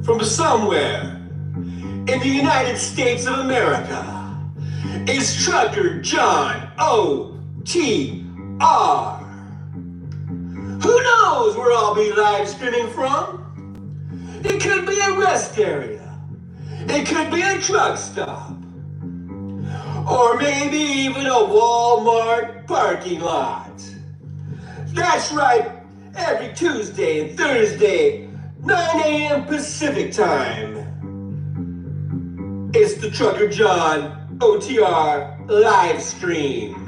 from somewhere in the United States of America is Trucker John O.T.R. Who knows where I'll be live streaming from? It could be a rest area. It could be a truck stop. Or maybe even a Walmart parking lot. That's right, every Tuesday and Thursday, 9 a.m. Pacific time. It's the Trucker John OTR live stream.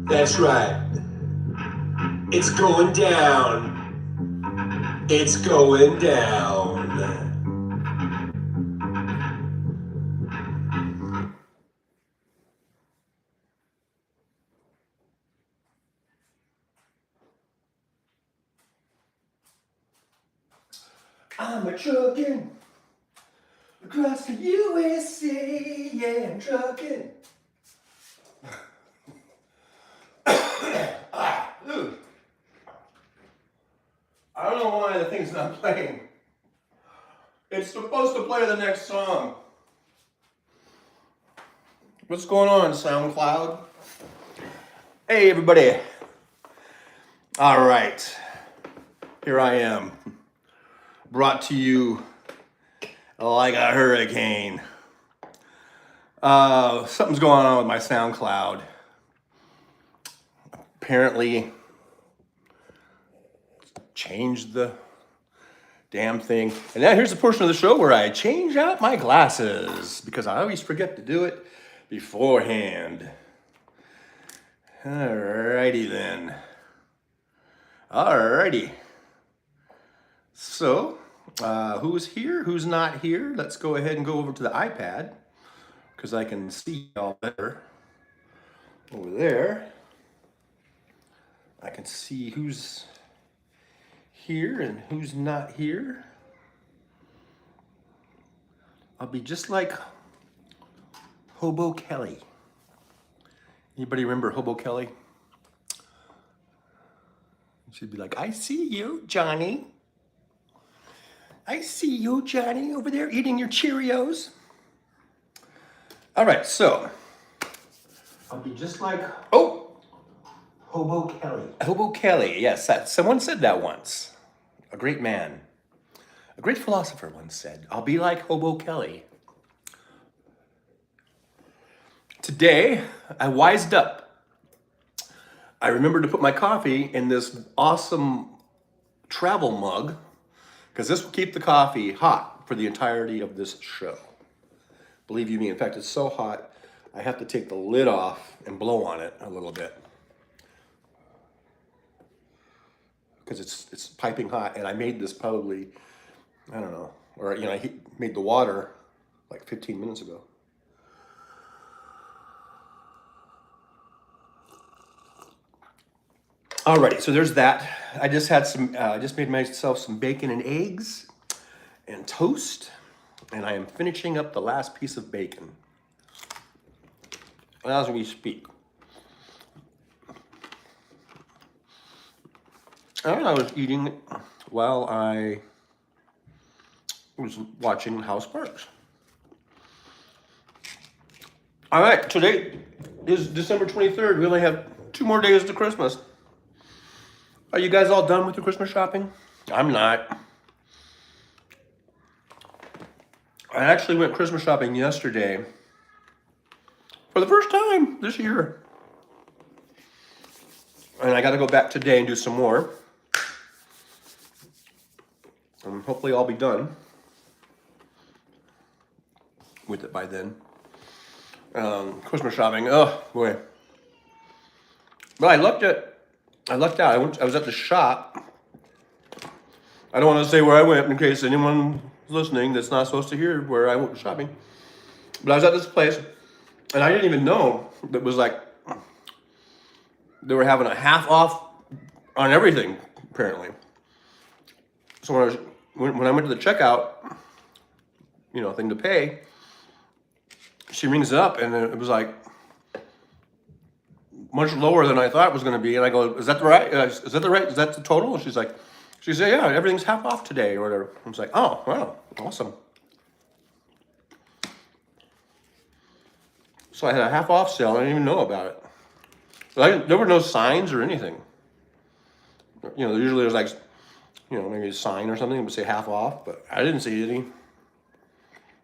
That's right. It's going down. It's going down. I'm a truckin' across the USA, yeah, I'm truckin'. I don't know why the thing's not playing. It's supposed to play the next song. What's going on, SoundCloud? Hey, everybody. All right. Here I am. Brought to you like a hurricane. Something's going on with my SoundCloud. Apparently, changed the damn thing. And now here's the portion of the show where I change out my glasses because I always forget to do it beforehand. Alrighty then. Alrighty. So, who's here? Who's not here? Let's go ahead and go over to the iPad because I can see y'all better. Over there, I can see who's here and who's not here. I'll be just like Hobo Kelly. Anybody remember Hobo Kelly? She'd be like, I see you, Johnny. I see you, Johnny, over there eating your Cheerios. All right, so I'll be just like, Hobo Kelly. Hobo Kelly, yes, someone said that once. A great man, a great philosopher once said, I'll be like Hobo Kelly. Today, I wised up. I remembered to put my coffee in this awesome travel mug because this will keep the coffee hot for the entirety of this show. Believe you me, in fact, it's so hot, I have to take the lid off and blow on it a little bit. Because it's piping hot, and I made this probably, I don't know, or I made the water like 15 minutes ago. Alrighty, so there's that. I just had some, just made myself some bacon and eggs and toast, and I am finishing up the last piece of bacon as we speak. And I was eating it while I was watching House Parks. All right, today is December 23rd. We only have 2 more days to Christmas. Are you guys all done with your Christmas shopping? I'm not. I actually went Christmas shopping yesterday for the first time this year. And I got to go back today and do some more. And hopefully I'll be done with it by then. Christmas shopping, oh boy. But I lucked out. I was at the shop. I don't want to say where I went in case anyone listening that's not supposed to hear where I went shopping. But I was at this place, and I didn't even know that was like, they were having a half off on everything, apparently. So when I went to the checkout, thing to pay, she rings it up, and it was like much lower than I thought it was going to be. And I go, "Is that right? Is that the total?" And she's like, She said, yeah, everything's half off today or whatever. I was like, oh, wow, awesome. So I had a half off sale. I didn't even know about it. But there were no signs or anything. You know, usually there's like, you know, maybe a sign or something that would say half off, but I didn't see any.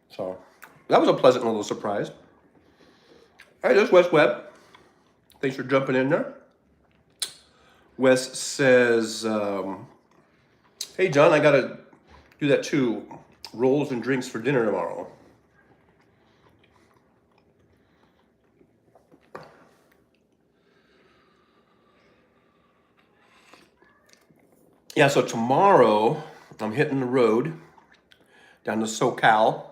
So that was a pleasant little surprise. All right, there's Wes Webb. Thanks for jumping in there. Wes says, hey, John, I got to do that too. Rolls and drinks for dinner tomorrow. Yeah, so tomorrow I'm hitting the road down to SoCal.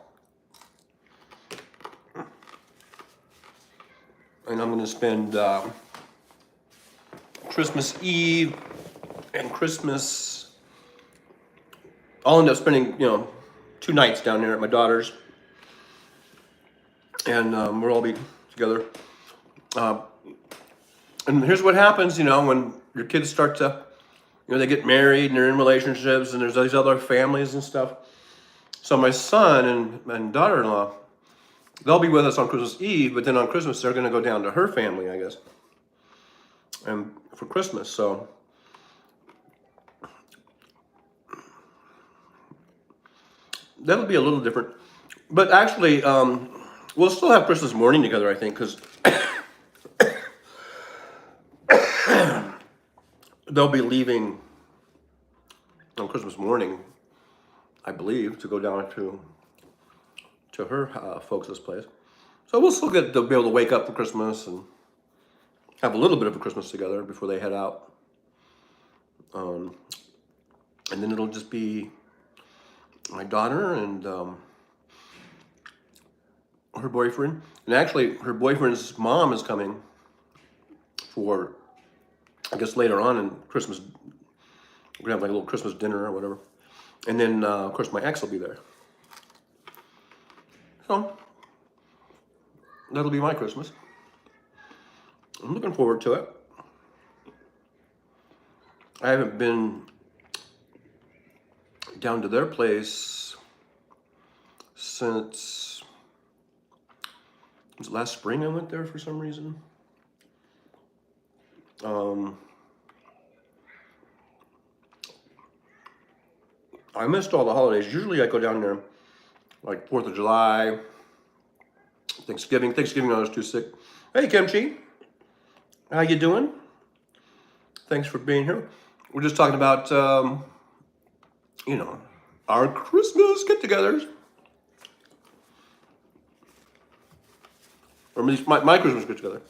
And I'm going to spend Christmas Eve and Christmas. I'll end up spending, you know, 2 nights down there at my daughter's. And we'll all be together. And here's what happens, you know, when your kids start to, you know, they get married and they're in relationships and there's these other families and stuff. So my son and daughter-in-law, they'll be with us on Christmas Eve, but then on Christmas they're going to go down to her family, I guess, and for Christmas. So that'll be a little different. But actually, we'll still have Christmas morning together, I think, because they'll be leaving on Christmas morning, I believe, to go down to her folks' place. So we'll still get to be able to wake up for Christmas and have a little bit of a Christmas together before they head out. And then it'll just be my daughter and her boyfriend. And actually, her boyfriend's mom is coming for, I guess, later on in Christmas. We're going to have like a little Christmas dinner or whatever. And then, of course, my ex will be there. So that'll be my Christmas. I'm looking forward to it. I haven't been down to their place since, was it last spring I went there for some reason? I missed all the holidays. Usually I go down there like 4th of July, Thanksgiving. Thanksgiving I was too sick. Hey, Kimchi. How you doing? Thanks for being here. We're just talking about, you know, our Christmas get-togethers. Or at least my Christmas get-together.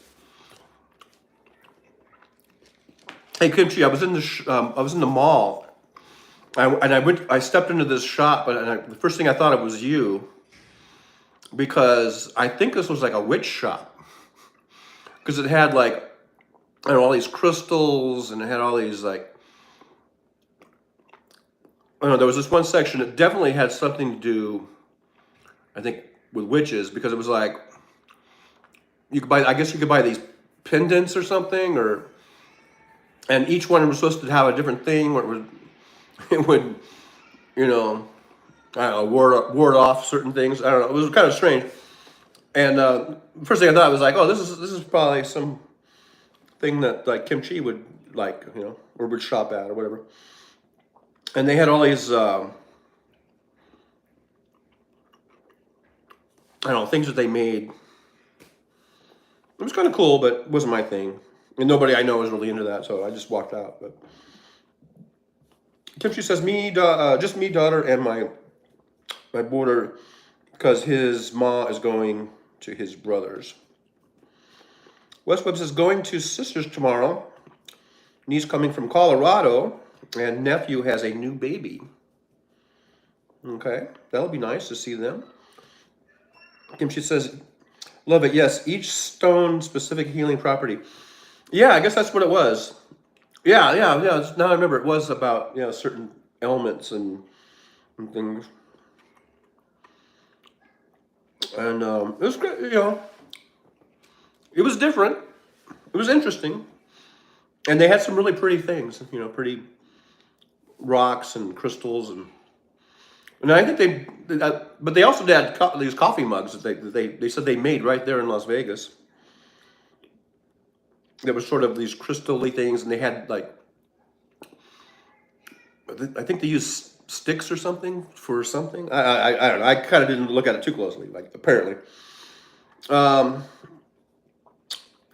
Hey, Kimchi, I was in the mall. I stepped into this shop, and the first thing I thought it was you, because I think this was like a witch shop, because it had like, I don't know, all these crystals, and it had all these like, I don't know, there was this one section that definitely had something to do, I think, with witches, because it was like, you could buy, I guess you could buy these pendants or something, and each one was supposed to have a different thing, where it would, you know, I don't know, ward off certain things. I don't know. It was kind of strange. And first thing I thought was like, oh, this is probably some thing that like Kimchi would like, you know, or would shop at or whatever. And they had all these, I don't know, things that they made. It was kind of cool, but it wasn't my thing. And nobody I know is really into that, so I just walked out. But Kimchi says, just me, daughter, and my boarder, because his ma is going to his brother's. Wes Webb says, going to sister's tomorrow. Niece coming from Colorado, and nephew has a new baby. Okay, that'll be nice to see them. Kimchi says, love it, yes, each stone specific healing property. Yeah, I guess that's what it was. Yeah. Now I remember it was about, you know, certain elements and things. And it was great, you know. It was different. It was interesting. And they had some really pretty things, you know, pretty rocks and crystals, and I think but they also had these coffee mugs that they said they made right there in Las Vegas. There was sort of these crystal-y things, and they had like, I think they used sticks or something for something. I don't know. I kind of didn't look at it too closely. Like apparently, um,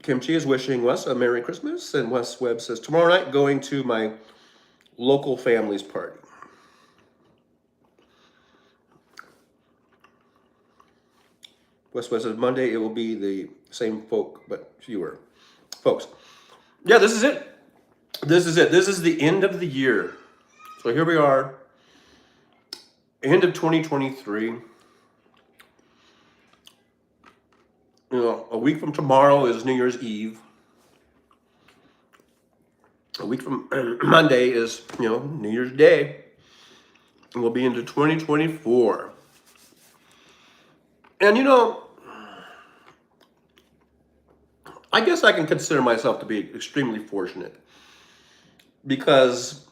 Kimchi is wishing Wes a Merry Christmas, and Wes Webb says tomorrow night going to my local family's party. Wes Webb says Monday it will be the same folk but fewer folks. Yeah, this is it. This is it. This is the end of the year. So here we are, end of 2023. You know, a week from tomorrow is New Year's Eve. A week from Monday is, New Year's Day. And we'll be into 2024. And I guess I can consider myself to be extremely fortunate because,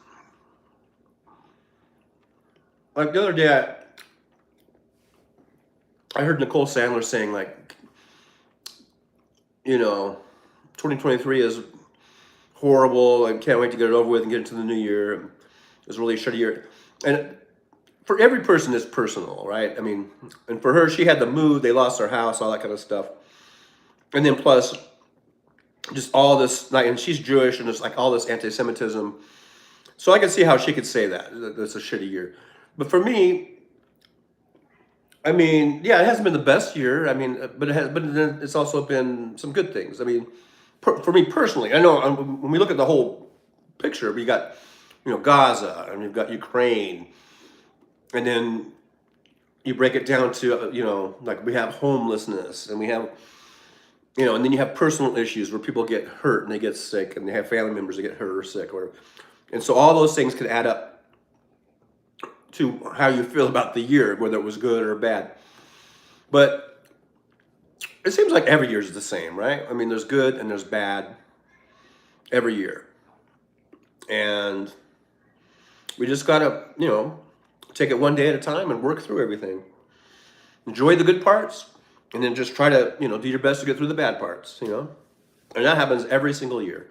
like the other day, I heard Nicole Sandler saying, like, 2023 is horrible. I can't wait to get it over with and get into the new year. It's really a shitty year. And for every person, it's personal, right? I mean, and for her, she had the mood. They lost their house, all that kind of stuff. And then plus, just all this, and she's Jewish, and it's like all this anti-Semitism. So I can see how she could say that it's a shitty year. But for me, I mean, yeah, it hasn't been the best year. I mean, but then it's also been some good things. I mean, for me personally, I know when we look at the whole picture, we got, Gaza, and you've got Ukraine, and then you break it down to, like we have homelessness, and we have, and then you have personal issues where people get hurt and they get sick, and they have family members that get hurt or sick, and so all those things could add up to how you feel about the year, whether it was good or bad. But it seems like every year is the same, right? I mean, there's good and there's bad every year. And we just gotta, take it one day at a time and work through everything. Enjoy the good parts, and then just try to, do your best to get through the bad parts, And that happens every single year.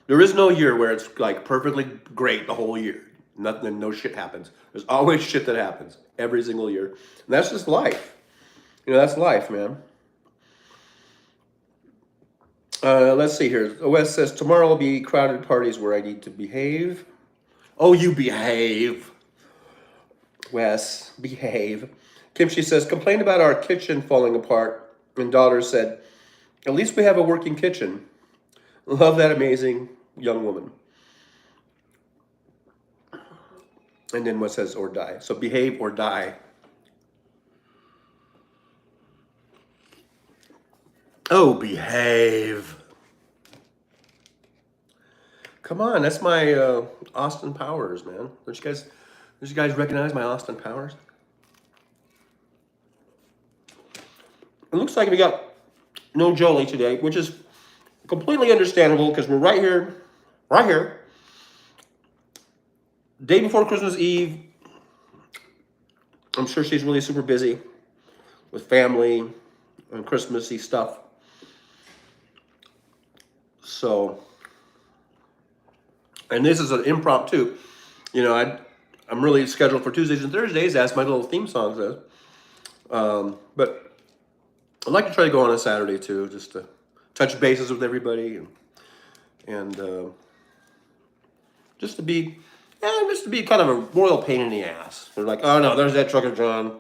There is no year where it's like perfectly great the whole year. Nothing, no shit happens. There's always shit that happens every single year. And that's just life. That's life, man. Let's see here. Wes says, tomorrow will be crowded parties where I need to behave. Oh, you behave. Wes, behave. Kimchi says, complained about our kitchen falling apart. And daughter said, at least we have a working kitchen. Love that amazing young woman. And then what says, or die. So behave or die. Oh, behave. Come on, that's my Austin Powers, man. Don't you guys recognize my Austin Powers? It looks like we got no Jolie today, which is completely understandable because we're right here. Day before Christmas Eve. I'm sure she's really super busy with family and Christmassy stuff. So, and this is an impromptu. I'm really scheduled for Tuesdays and Thursdays, as my little theme song says. But I'd like to try to go on a Saturday too, just to touch bases with everybody and just to be kind of a royal pain in the ass. They're like, oh no, there's that trucker John.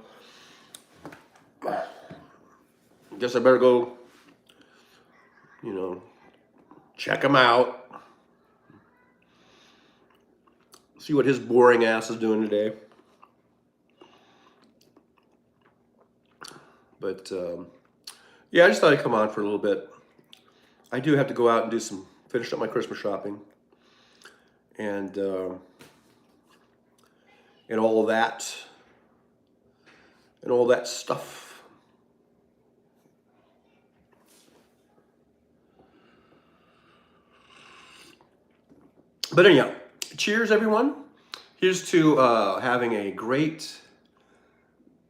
Guess I better go, check him out. See what his boring ass is doing today. But yeah, I just thought I'd come on for a little bit. I do have to go out and finish up my Christmas shopping. And all of that. And all that stuff. But anyhow, cheers everyone. Here's to having a great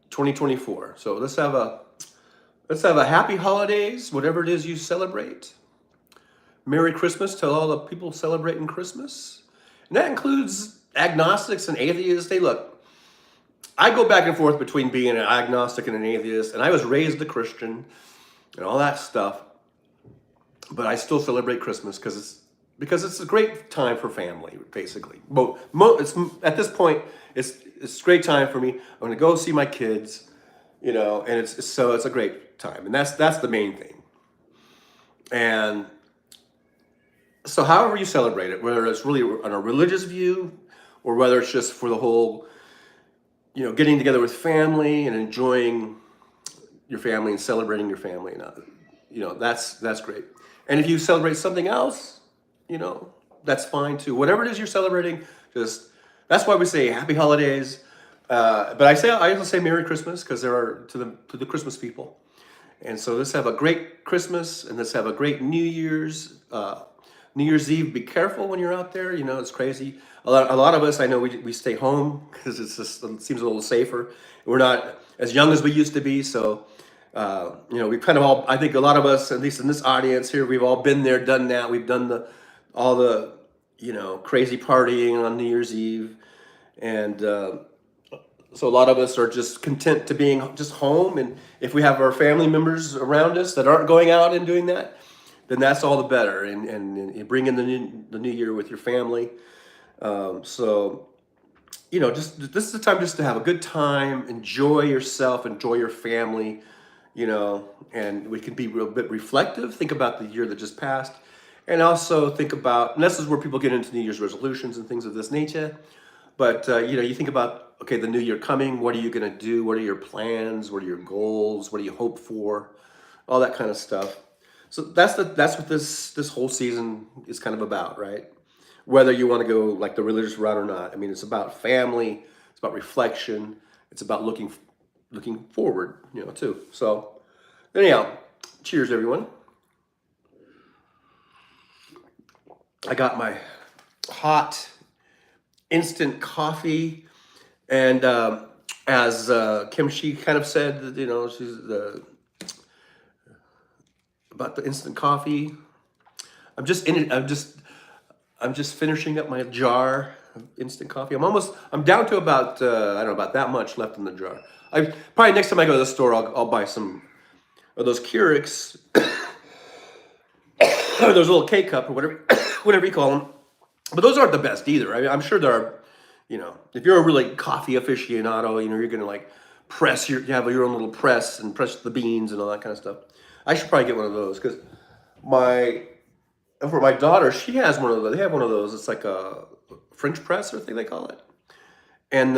2024. So let's have a happy holidays, whatever it is you celebrate. Merry Christmas to all the people celebrating Christmas. And that includes agnostics and atheists. They look, I go back and forth between being an agnostic and an atheist, and I was raised a Christian and all that stuff. But I still celebrate Christmas because it's a great time for family, basically. It's, at this point, it's a great time for me. I'm going to go see my kids, and it's a great time, and that's the main thing. And so, however you celebrate it, whether it's really on a religious view or whether it's just for the whole, getting together with family and enjoying your family and celebrating your family, and that's great. And if you celebrate something else, that's fine too. Whatever it is you're celebrating, that's why we say happy holidays. But I also say Merry Christmas because there are to the Christmas people. And so let's have a great Christmas and let's have a great New Year's. New Year's Eve, be careful when you're out there. It's crazy. A lot of us, I know we stay home because it seems a little safer. We're not as young as we used to be, so we kind of all. I think a lot of us, at least in this audience here, we've all been there, done that. We've done all the crazy partying on New Year's Eve, and so a lot of us are just content to being just home. And if we have our family members around us that aren't going out and doing that, then that's all the better. And you bring in the new year with your family. So just this is the time just to have a good time, enjoy yourself, enjoy your family. And we can be a real bit reflective, think about the year that just passed, and also think about, and this is where people get into New Year's resolutions and things of this nature. But you think about, okay, the new year coming, what are you going to do? What are your plans? What are your goals? What do you hope for? All that kind of stuff. So that's what this whole season is kind of about, right? Whether you want to go like the religious route or not. I mean, it's about family, it's about reflection, it's about looking forward, too. So anyhow, cheers, everyone. I got my hot instant coffee, and as Kimchi kind of said, she's about the instant coffee. I'm just finishing up my jar of instant coffee. I'm down to about I don't know, about that much left in the jar. Probably next time I go to the store, I'll buy some of those Keurigs, or those little K-cup or whatever you call them. But those aren't the best either. I mean, I'm sure there are, if you're a really coffee aficionado, you're gonna like you have your own little press and press the beans and all that kind of stuff. I should probably get one of those because for my daughter, she has one of those. They have one of those. It's like a French press or thing they call it, and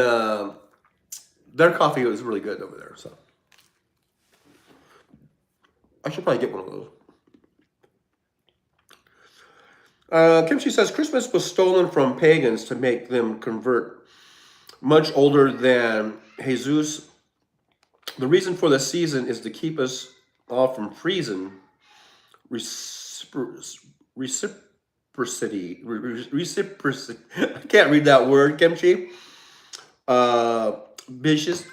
their coffee is really good over there. So I should probably get one of those. Kimchi says Christmas was stolen from pagans to make them convert. Much older than Jesus. The reason for the season is to keep us all from freezing. Reciprocity. I can't read that word, Kimchi. Vicious.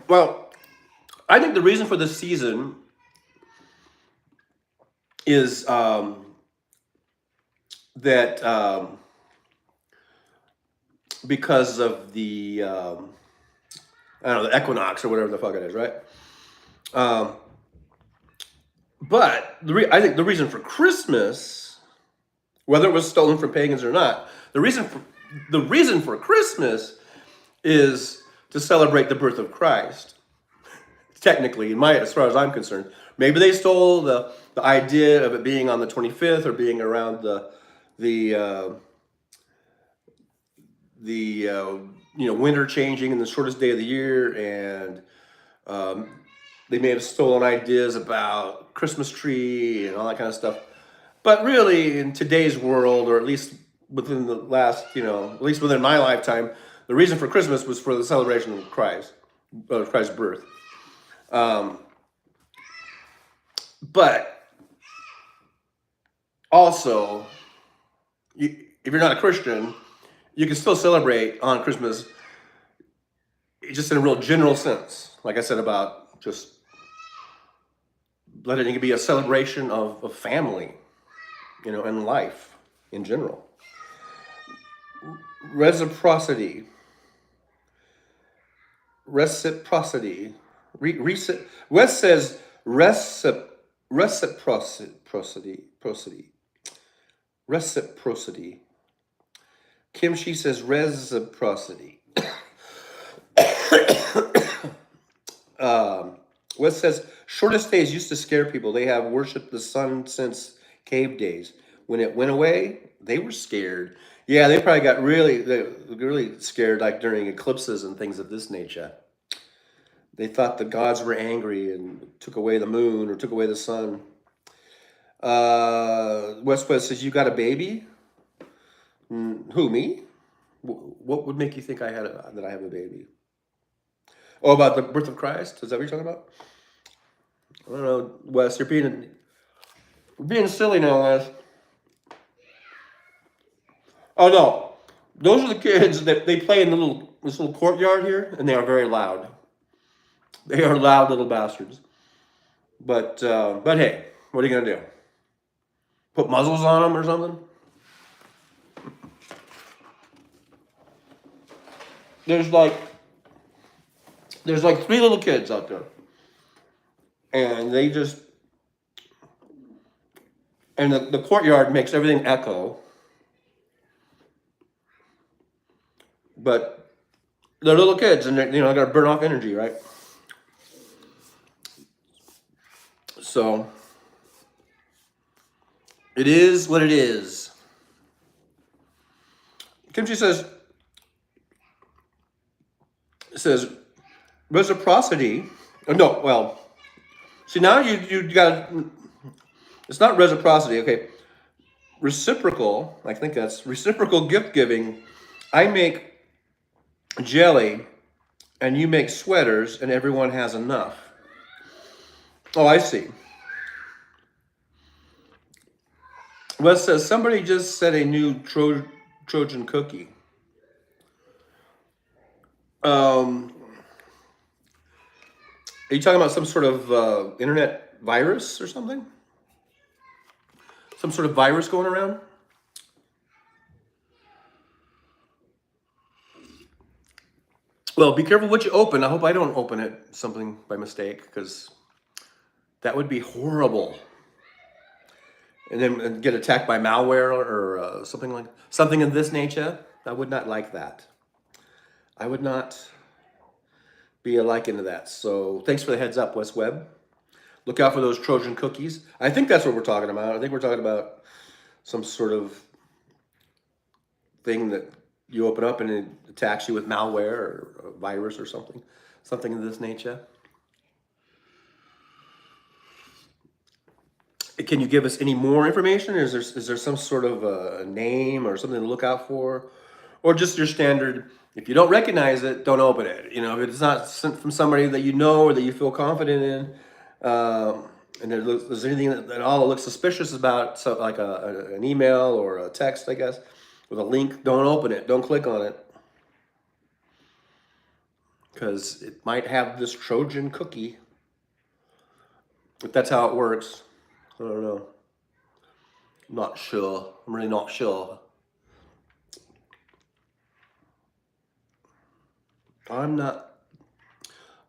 Well, I think the reason for this season is that because of the I don't know, the equinox or whatever the fuck it is, right? But I think the reason for Christmas, whether it was stolen from pagans or not, the reason for Christmas is to celebrate the birth of Christ. Technically, as far as I'm concerned, maybe they stole the idea of it being on the 25th or being around the winter changing and the shortest day of the year, and they may have stolen ideas about Christmas tree and all that kind of stuff. But really, in today's world, or at least within the last, at least within my lifetime, the reason for Christmas was for the celebration of Christ's birth. But also, if you're not a Christian you can still celebrate on Christmas, just in a real general sense. Like I said about just letting it be a celebration of family, and life in general. Reciprocity, reciprocity, Wes says reciprocity, reciprocity. Kim, she says reciprocity. Wes says shortest days used to scare people. They have worshipped the sun since cave days. When it went away, they were scared. Yeah, they probably got really scared, like during eclipses and things of this nature. They thought the gods were angry and took away the moon or took away the sun. West says, "You got a baby? Who, me? What would make you think that I have a baby? Oh, about the birth of Christ? Is that what you're talking about? I don't know, Wes. You're being silly now, Wes. Oh no, those are the kids that they play in this little courtyard here, and they are very loud. They are loud little bastards. But hey, what are you gonna do? Put muzzles on them or something? There's like 3 little kids out there, and they just and the courtyard makes everything echo. But they're little kids, and they're got to burn off energy, right? So it is what it is. Kimchi says reciprocity. Oh, no, well, see now you got, it's not reciprocity. Okay, reciprocal. I think that's reciprocal gift giving. I make jelly, and you make sweaters, and everyone has enough. Oh, I see. Wes says somebody just said a new Trojan cookie. Are you talking about some sort of internet virus or something? Some sort of virus going around? Well, be careful what you open. I hope I don't open something by mistake, because that would be horrible. And then get attacked by malware or something in this nature. I would not like that. I would not be a like into that. So thanks for the heads up, Wes Webb. Look out for those Trojan cookies. I think that's what we're talking about. I think we're talking about some sort of thing that you open up and it attacks you with malware or a virus or something of this nature. Can you give us any more information? Is there some sort of a name or something to look out for? Or just your standard, if you don't recognize it, don't open it. If it's not sent from somebody that you know or that you feel confident in, and there's anything that all looks suspicious about, so like an email or a text, I guess, with a link, don't open it. Don't click on it. Because it might have this Trojan cookie. If that's how it works. I don't know. Not sure. I'm really not sure. I'm not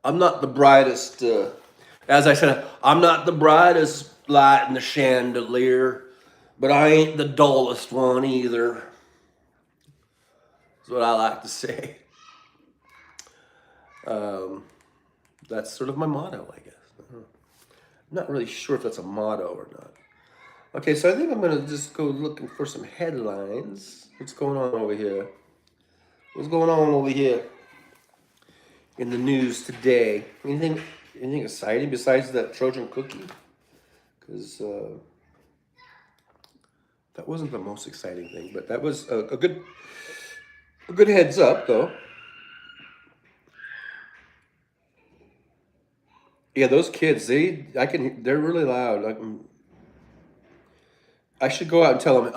the brightest, as I said, I'm not the brightest light in the chandelier, but I ain't the dullest one either. That's what I like to say. That's sort of my motto, I guess. I'm not really sure if that's a motto or not. Okay, so I think I'm going to just go looking for some headlines. What's going on over here? What's going on over here in the news today? Anything exciting besides that Trojan cookie? Because that wasn't the most exciting thing, but that was a good heads up, though. Yeah, those kids, they're really loud. I should go out and tell them,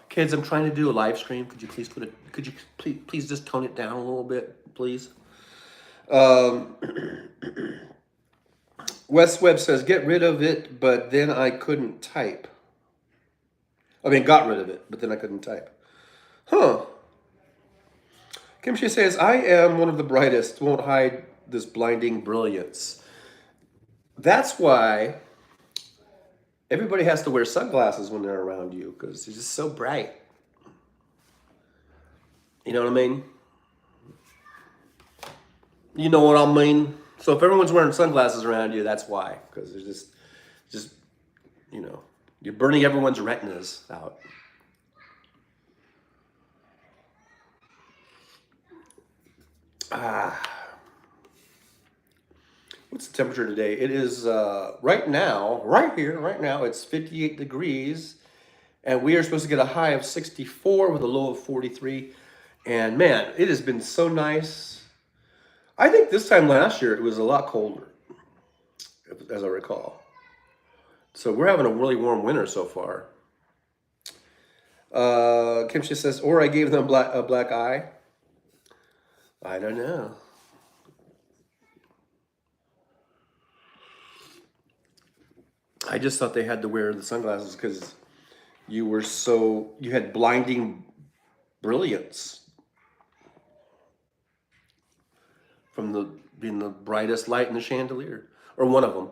Kids, I'm trying to do a live stream. Could you please please just tone it down a little bit, please? Um, West Webb says, get rid of it, but then I couldn't type. I mean, got rid of it, but then I couldn't type. Huh. Kimchi says, I am one of the brightest, won't hide this blinding brilliance. That's why everybody has to wear sunglasses when they're around you, because it's just so bright. You know what I mean? You know what I mean? So if everyone's wearing sunglasses around you, that's why. Because it's just, you know, you're burning everyone's retinas out. What's the temperature today? It is right now, it's 58 degrees. And we are supposed to get a high of 64 with a low of 43. And man, it has been so nice. I think this time last year it was a lot colder, as I recall. So we're having a really warm winter so far. Kimchi says, or I gave them a black eye. I don't know. I just thought they had to wear the sunglasses because you had blinding brilliance from being the brightest light in the chandelier, or one of them.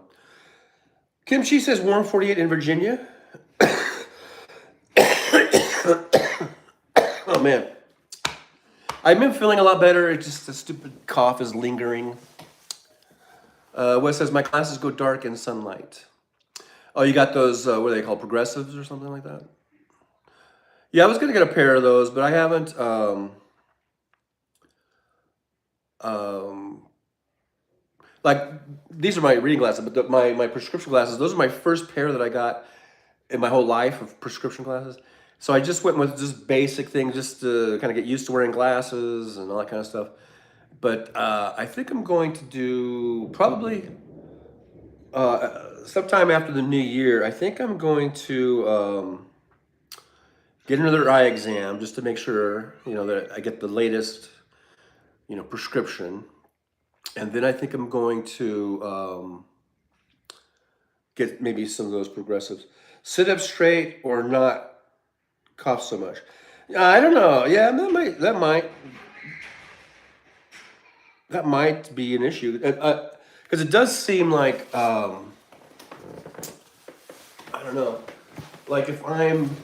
Kimchi says warm 48 in Virginia. Oh man, I've been feeling a lot better. It's just the stupid cough is lingering. Wes says my classes go dark in sunlight. Oh, you got those, what are they called, progressives or something like that? Yeah, I was going to get a pair of those, but I haven't. Like, these are my reading glasses, but my prescription glasses, those are my first pair that I got in my whole life of prescription glasses. So I just went with just basic things just to kind of get used to wearing glasses and all that kind of stuff. But I think I'm going to do probably sometime after the new year, I think I'm going to get another eye exam just to make sure, that I get the latest, prescription. And then I think I'm going to get maybe some of those progressives. Sit up straight or not cough so much. I don't know. Yeah, that might be an issue. Because it does seem like, I don't know, like if I'm,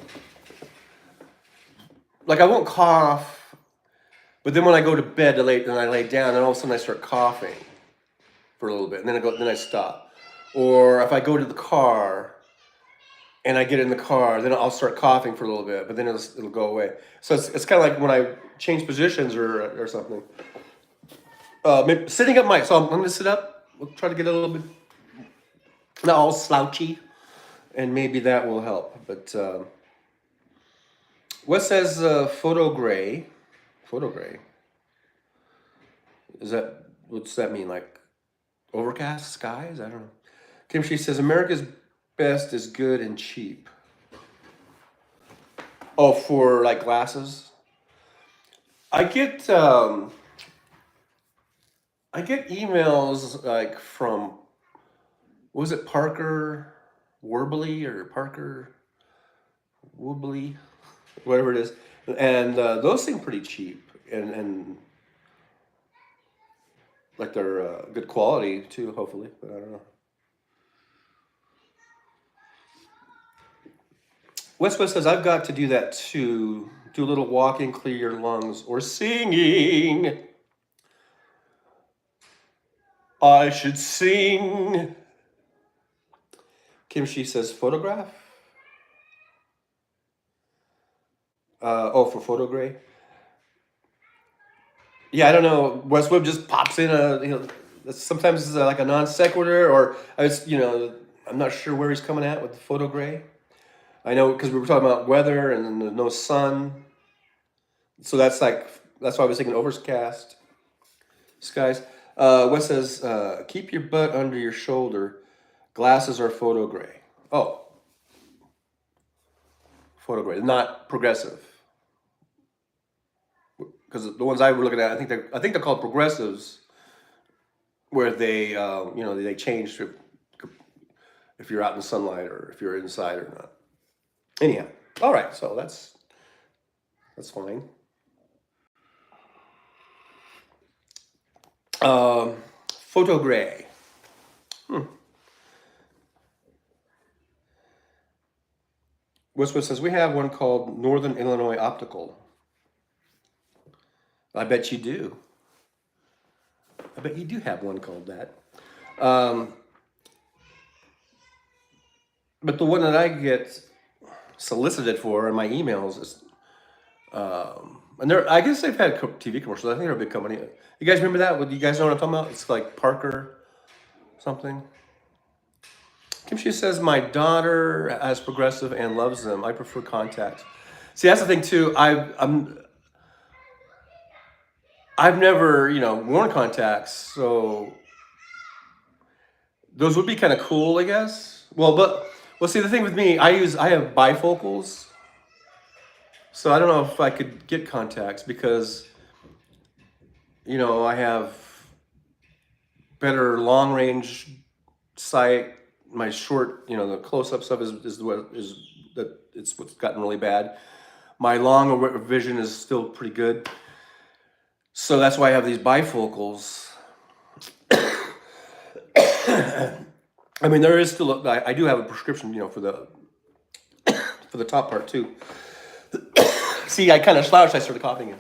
like I won't cough, but then when I go to bed and I lay down, then all of a sudden I start coughing for a little bit, and then I stop. Or if I go to the car and I get in the car, then I'll start coughing for a little bit, but then it'll go away. So it's kind of like when I change positions or something. Maybe sitting up might. So I'm going to sit up. We'll try to get a little bit not all slouchy, and maybe that will help. But what says photo gray? Photo gray. What's that mean? Like overcast skies? I don't know. Kimchi says America's best is good and cheap. Oh, for like glasses. I get emails like from, was it Parker Werbley or Parker Woobly, whatever it is, and those seem pretty cheap and like they're good quality too, hopefully. But I don't know. West says I've got to do that too. Do a little walking, clear your lungs, or singing. I should sing. Kimchi says photograph. For photo gray. Yeah, I don't know. Westwood just pops in sometimes it's like a non sequitur, or I'm not sure where he's coming at with the photo gray. I know because we were talking about weather and no sun, so that's why I was thinking overcast skies. Wes says, keep your butt under your shoulder. Glasses are photo gray. Oh. Photogray, not progressive. Because the ones I were looking at, I think they're called progressives, where they they change if you're out in the sunlight or if you're inside or not. Anyhow, all right, so that's fine. Photogray. Westwood says we have one called Northern Illinois Optical. I bet you do. I bet you do have one called that. But the one that I get solicited for in my emails is, and I guess they've had TV commercials. I think they're a big company. You guys remember that? You guys know what I'm talking about? It's like Parker something. Kimchi says, my daughter has progressive and loves them. I prefer contacts. See, that's the thing too. I've never, worn contacts, so those would be kind of cool, I guess. Well, see, the thing with me, I have bifocals, so I don't know if I could get contacts because, I have better long range sight. My short, the close up stuff is what's gotten really bad. My long vision is still pretty good. So that's why I have these bifocals. I mean, there is still I do have a prescription, for the top part too. See, I kind of slouched. I started coughing.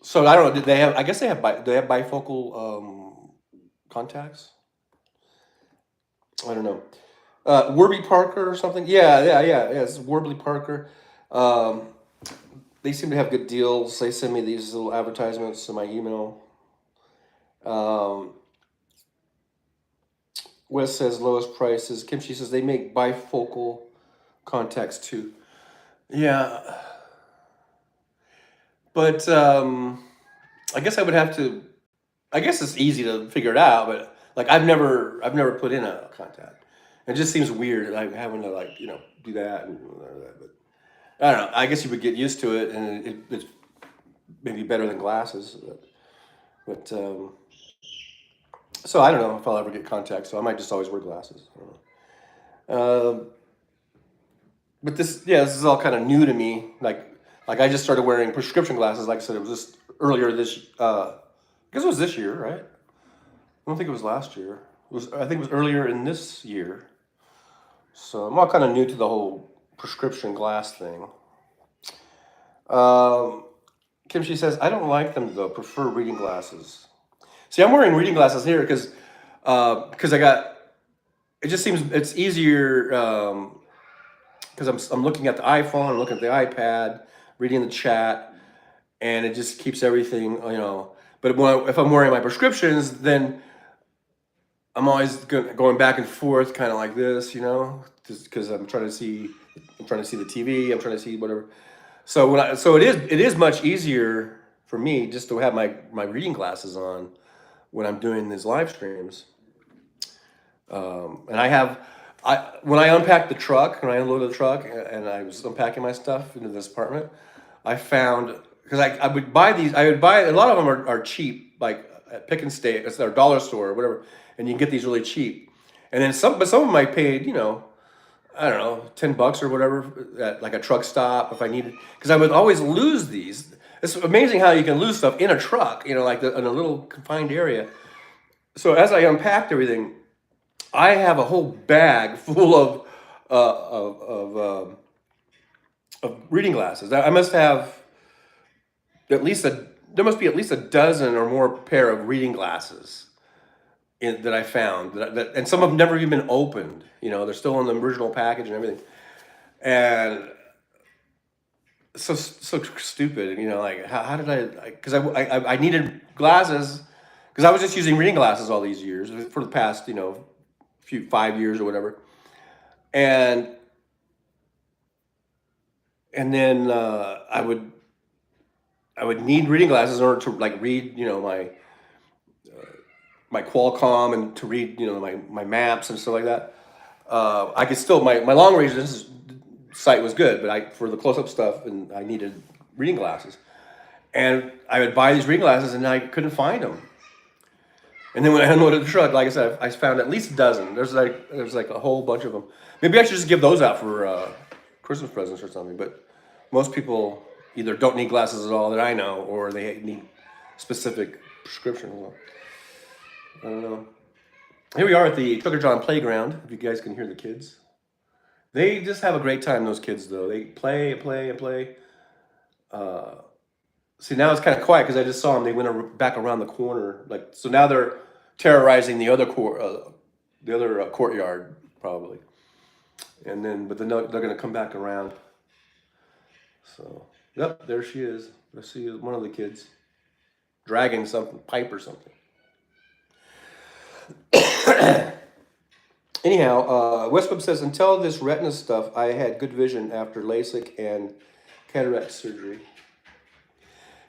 So I don't know. Did they have? I guess they have. They have bifocal contacts. I don't know. Warby Parker or something. Yeah. It's Warby Parker. They seem to have good deals. They send me these little advertisements to my email. Wes says lowest prices. Kimchi says they make bifocal contacts too. Yeah. But I guess I would have to. I guess it's easy to figure it out, but like I've never put in a contact. It just seems weird, like having to do that and that. But I don't know. I guess you would get used to it, and it's maybe better than glasses. But so I don't know if I'll ever get contacts. So I might just always wear glasses. I don't know. But this is all kind of new to me. Like I just started wearing prescription glasses. Like I said, it was just earlier this. I guess it was this year, right? I don't think it was last year. I think it was earlier in this year. So I'm all kind of new to the whole prescription glass thing. Kimchi says, I don't like them though. Prefer reading glasses. See, I'm wearing reading glasses here because I got. It just seems it's easier because I'm looking at the iPhone, I'm looking at the iPad, reading the chat, and it just keeps everything, But if I'm wearing my prescriptions, then I'm always going back and forth, kind of like this, just because I'm trying to see the TV, I'm trying to see whatever. So it is much easier for me just to have my reading glasses on when I'm doing these live streams. And when I unpacked the truck, when I unloaded the truck, and I was unpacking my stuff into this apartment, I found because I would buy these. I would buy a lot of them are cheap, like at Pick and Stay, it's their dollar store or whatever, and you can get these really cheap. And then some of them I paid, I don't know, $10 or whatever at like a truck stop if I needed, because I would always lose these. It's amazing how you can lose stuff in a truck, like in a little confined area. So as I unpacked everything, I have a whole bag full of reading glasses. I must have there must be at least a dozen or more pair of reading glasses that I found and some have never even been opened. They're still in the original package and everything. And so stupid, like how did I? Because I needed glasses because I was just using reading glasses all these years for the past 5 years or whatever, and then I would need reading glasses in order to read my Qualcomm and to read my maps and stuff like that. I could still my long range sight was good, but for the close up stuff, and I needed reading glasses, and I would buy these reading glasses, and I couldn't find them. And then when I unloaded the truck, like I said, I found at least a dozen. There's like a whole bunch of them. Maybe I should just give those out for Christmas presents or something. But most people either don't need glasses at all that I know, or they need specific prescriptions. I don't know. Here we are at the Trucker John playground. If you guys can hear the kids, they just have a great time. Those kids, though, they play and play and play. See, now it's kind of quiet because I just saw them. They went back around the corner, like so. Now they're terrorizing the other courtyard probably, and then they're going to come back around. So, yep, there she is. I see one of the kids dragging something, pipe or something. Anyhow, Westweb says, until this retina stuff, I had good vision after LASIK and cataract surgery.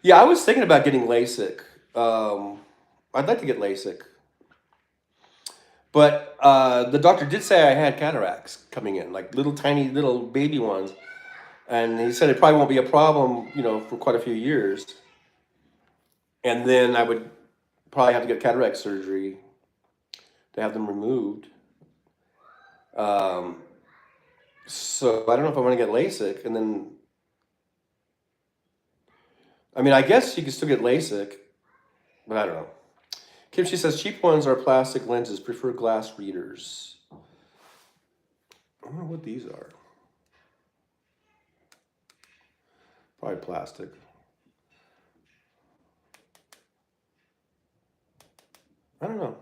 Yeah, I was thinking about getting LASIK. I'd like to get LASIK. But the doctor did say I had cataracts coming in, like little tiny little baby ones. And he said it probably won't be a problem, for quite a few years. And then I would probably have to get cataract surgery to have them removed. So I don't know if I want to get LASIK. And then, I mean, I guess you can still get LASIK, but I don't know. Kim, she says, cheap ones are plastic lenses. Prefer glass readers. I don't know what these are. Probably plastic. I don't know.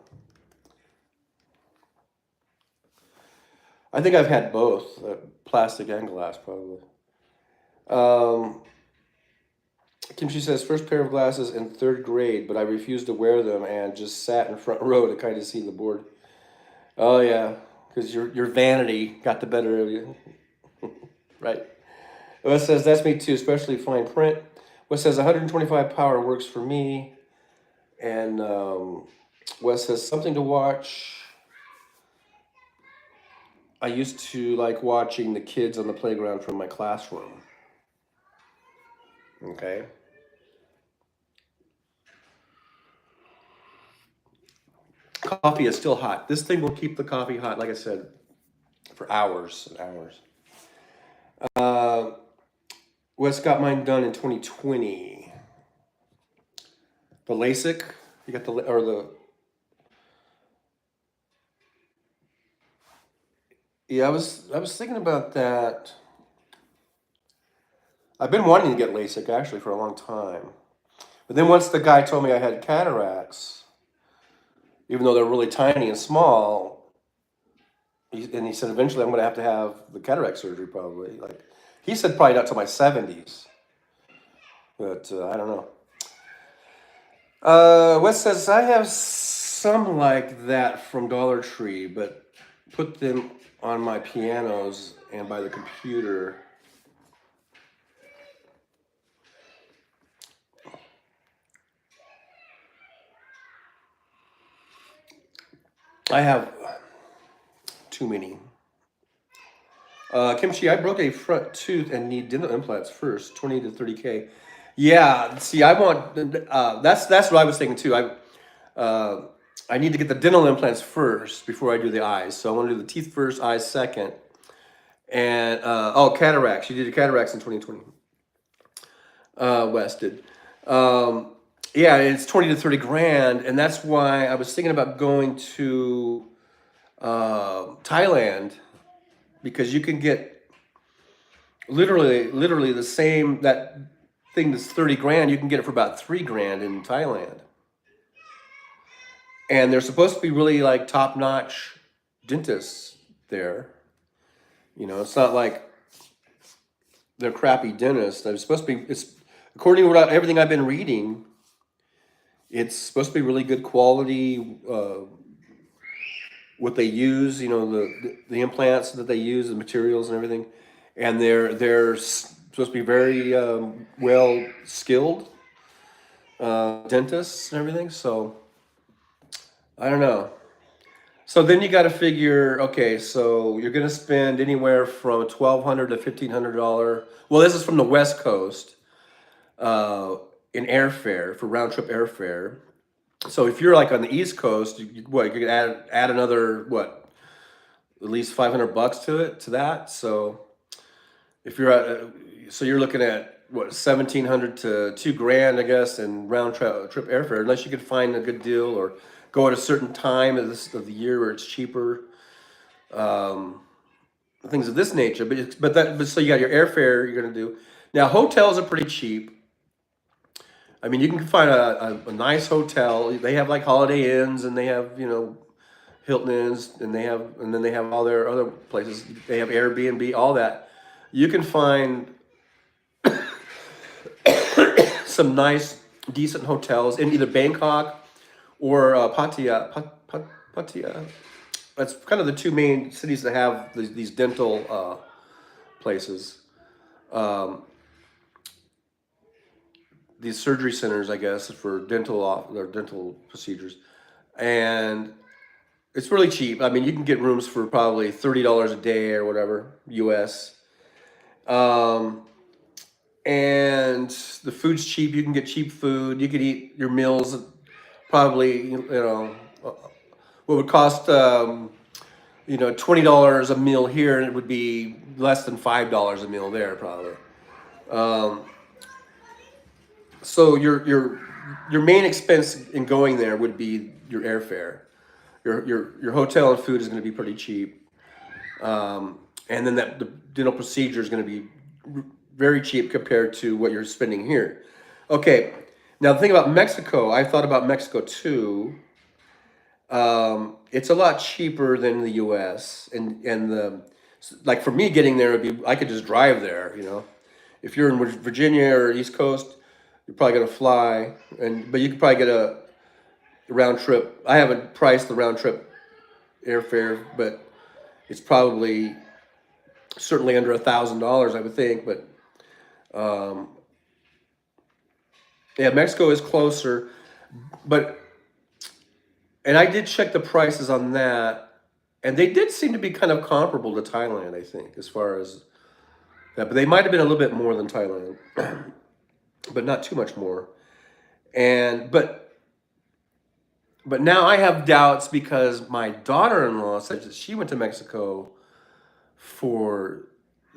I think I've had both, plastic and glass, probably. Kim, she says, first pair of glasses in 3rd grade, but I refused to wear them and just sat in front row to kind of see the board. Oh, yeah, because your vanity got the better of you. Right. Wes says, that's me too, especially fine print. Wes says, 125 power works for me. And Wes says, something to watch. I used to like watching the kids on the playground from my classroom. Okay. Coffee is still hot. This thing will keep the coffee hot, like I said, for hours and hours. Wes got mine done in 2020. The LASIK, you got Yeah, I was thinking about that. I've been wanting to get LASIK actually for a long time. But then once the guy told me I had cataracts, even though they're really tiny and small, he said eventually I'm going to have the cataract surgery probably. Like he said, probably not till my 70s. But I don't know. Wes says I have some like that from Dollar Tree, but put them on my pianos and by the computer. I have too many. Kimchi, I broke a front tooth and need dental implants first, 20 to 30K. Yeah, see, I want that's what I was thinking too. I need to get the dental implants first before I do the eyes. So I want to do the teeth first, eyes second. And cataracts. You did your cataracts in 2020. Wes did. Yeah, it's 20 to 30 grand, and that's why I was thinking about going to Thailand, because you can get literally the same, that thing that's 30 grand, you can get it for about 3 grand in Thailand. And they're supposed to be really like top-notch dentists there. It's not like they're crappy dentists. They're supposed to be, it's according to everything I've been reading, it's supposed to be really good quality. What they use, the implants that they use, the materials and everything, and they're supposed to be very well skilled dentists and everything. So I don't know. So then you got to figure, okay, so you're going to spend anywhere from $1,200 to $1,500. Well, this is from the West Coast uh, in airfare for round trip airfare. So if you're like on the East Coast, you could add another what, at least $500 to it to that. So if you're at, so you're looking at what 1,700 to 2 grand, I guess, in round trip airfare, unless you could find a good deal or go at a certain time of the year where it's cheaper, um, things of this nature. But so you got your airfare you're gonna do. Now hotels are pretty cheap. I mean, you can find a nice hotel. They have like Holiday Inns, and they have Hilton Inns, and then they have all their other places. They have Airbnb, all that. You can find some nice, decent hotels in either Bangkok or Pattaya. Pattaya. That's kind of the two main cities that have these dental places. Um, these surgery centers, I guess, for their dental procedures, and it's really cheap. I mean, you can get rooms for probably $30 a day or whatever US. Um, and the food's cheap. You can get cheap food. You could eat your meals probably what would cost $20 a meal here, and it would be less than $5 a meal there probably. Um, so your main expense in going there would be your airfare. Your hotel and food is going to be pretty cheap, and then the dental procedure is going to be very cheap compared to what you're spending here. Okay, now the thing about Mexico, I thought about Mexico too. It's a lot cheaper than the U.S. and the like for me getting there would be I could just drive there. If you're in Virginia or East Coast, you're probably gonna fly, but you could probably get a round trip. I haven't priced the round trip airfare, but it's probably certainly under $1,000, I would think. But um, yeah, Mexico is closer, but and I did check the prices on that, and they did seem to be kind of comparable to Thailand, I think, as far as that. But they might have been a little bit more than Thailand, but not too much more. And but now I have doubts because my daughter-in-law said that she went to Mexico for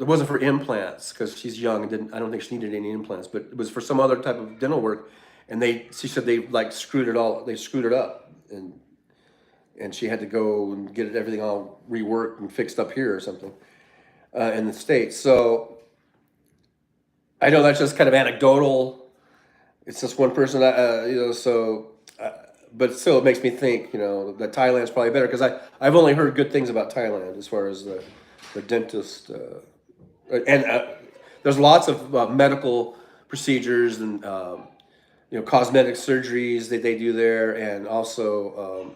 it wasn't for implants because she's young and didn't I don't think she needed any implants, but it was for some other type of dental work. And she said they like they screwed it up, and she had to go and get everything all reworked and fixed up here or something in the States. So I know that's just kind of anecdotal. It's just one person, so, but still it makes me think, that Thailand's probably better because I've only heard good things about Thailand as far as the dentist, and there's lots of medical procedures and, cosmetic surgeries that they do there, and also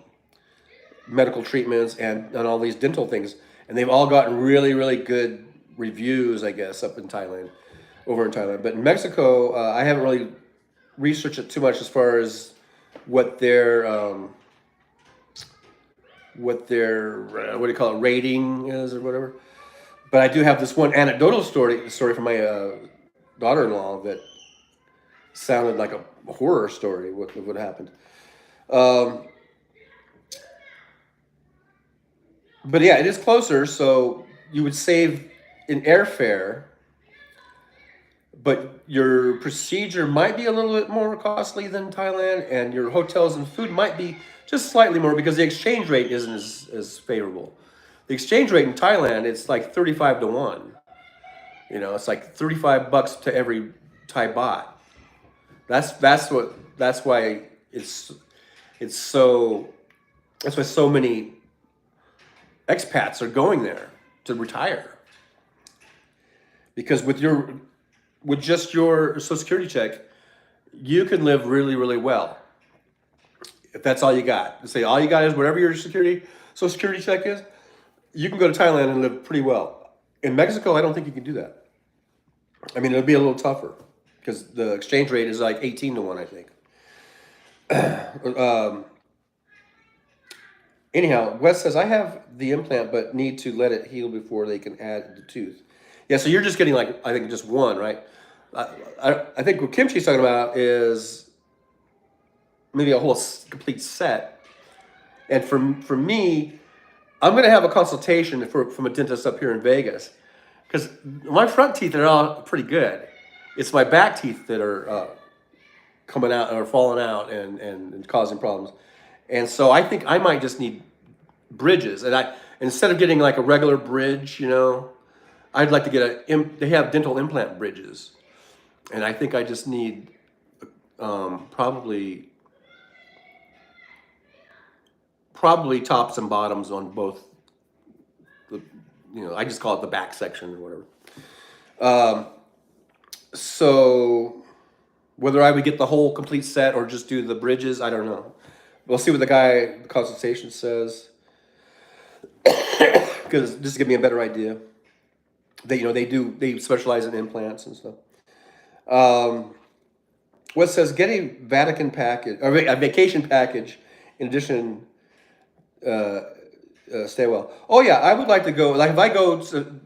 medical treatments and all these dental things. And they've all gotten really, really good reviews, I guess, over in Thailand. But in Mexico, I haven't really researched it too much as far as what their what do you call it, rating is or whatever. But I do have this one anecdotal story from my daughter-in-law that sounded like a horror story. What happened? Um, but yeah, it is closer, so you would save in airfare, but your procedure might be a little bit more costly than Thailand, and your hotels and food might be just slightly more because the exchange rate isn't as favorable. The exchange rate in Thailand, it's like 35 to 1. It's like $35 to every Thai baht. That's why it's so that's why so many expats are going there to retire. Because with just your Social Security check, you can live really, really well. If that's all you got. Say all you got is whatever your Social Security check is, you can go to Thailand and live pretty well. In Mexico, I don't think you can do that. I mean, it'll be a little tougher because the exchange rate is like 18 to 1, I think. Anyhow, Wes says, I have the implant, but need to let it heal before they can add the tooth. Yeah, so you're just getting like, I think just one, right? I think what Kimchi's talking about is maybe a whole complete set. And for me, I'm going to have a consultation from a dentist up here in Vegas because my front teeth are all pretty good. It's my back teeth that are coming out or falling out and causing problems. And so I think I might just need bridges. And instead of getting like a regular bridge, I'd like to get they have dental implant bridges. And I think I just need probably tops and bottoms on both. I just call it the back section or whatever. So whether I would get the whole complete set or just do the bridges, I don't know. We'll see what the consultation says, because this will give me a better idea. They specialize in implants and stuff. What says get a Vatican package or a vacation package in addition. Stay well. Oh yeah, I would like to go. Like if I go to,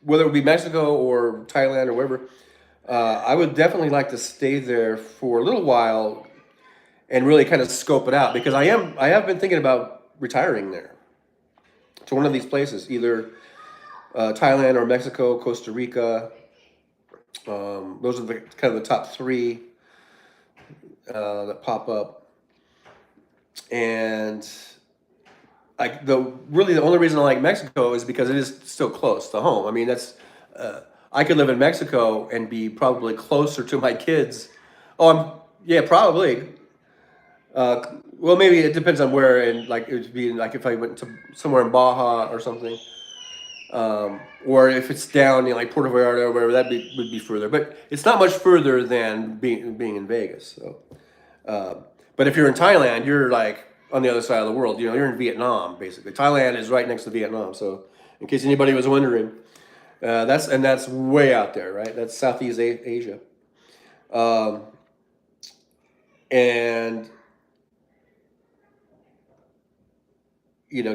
whether it be Mexico or Thailand or wherever, I would definitely like to stay there for a little while and really kind of scope it out, because I have been thinking about retiring there to one of these places, either Thailand or Mexico, Costa Rica. Those are kind of the top three that pop up, and the only reason I like Mexico is because it is still close to home. I mean, that's I could live in Mexico and be probably closer to my kids. Probably. Well, maybe it depends on where, and like it would be like if I went to somewhere in Baja or something, or if it's down like Puerto Vallarta or whatever, would be further. But it's not much further than being in Vegas. So, but if you're in Thailand, you're like on the other side of the world. You're in Vietnam basically. Thailand is right next to Vietnam. So, in case anybody was wondering, that's way out there, right? That's Southeast Asia, and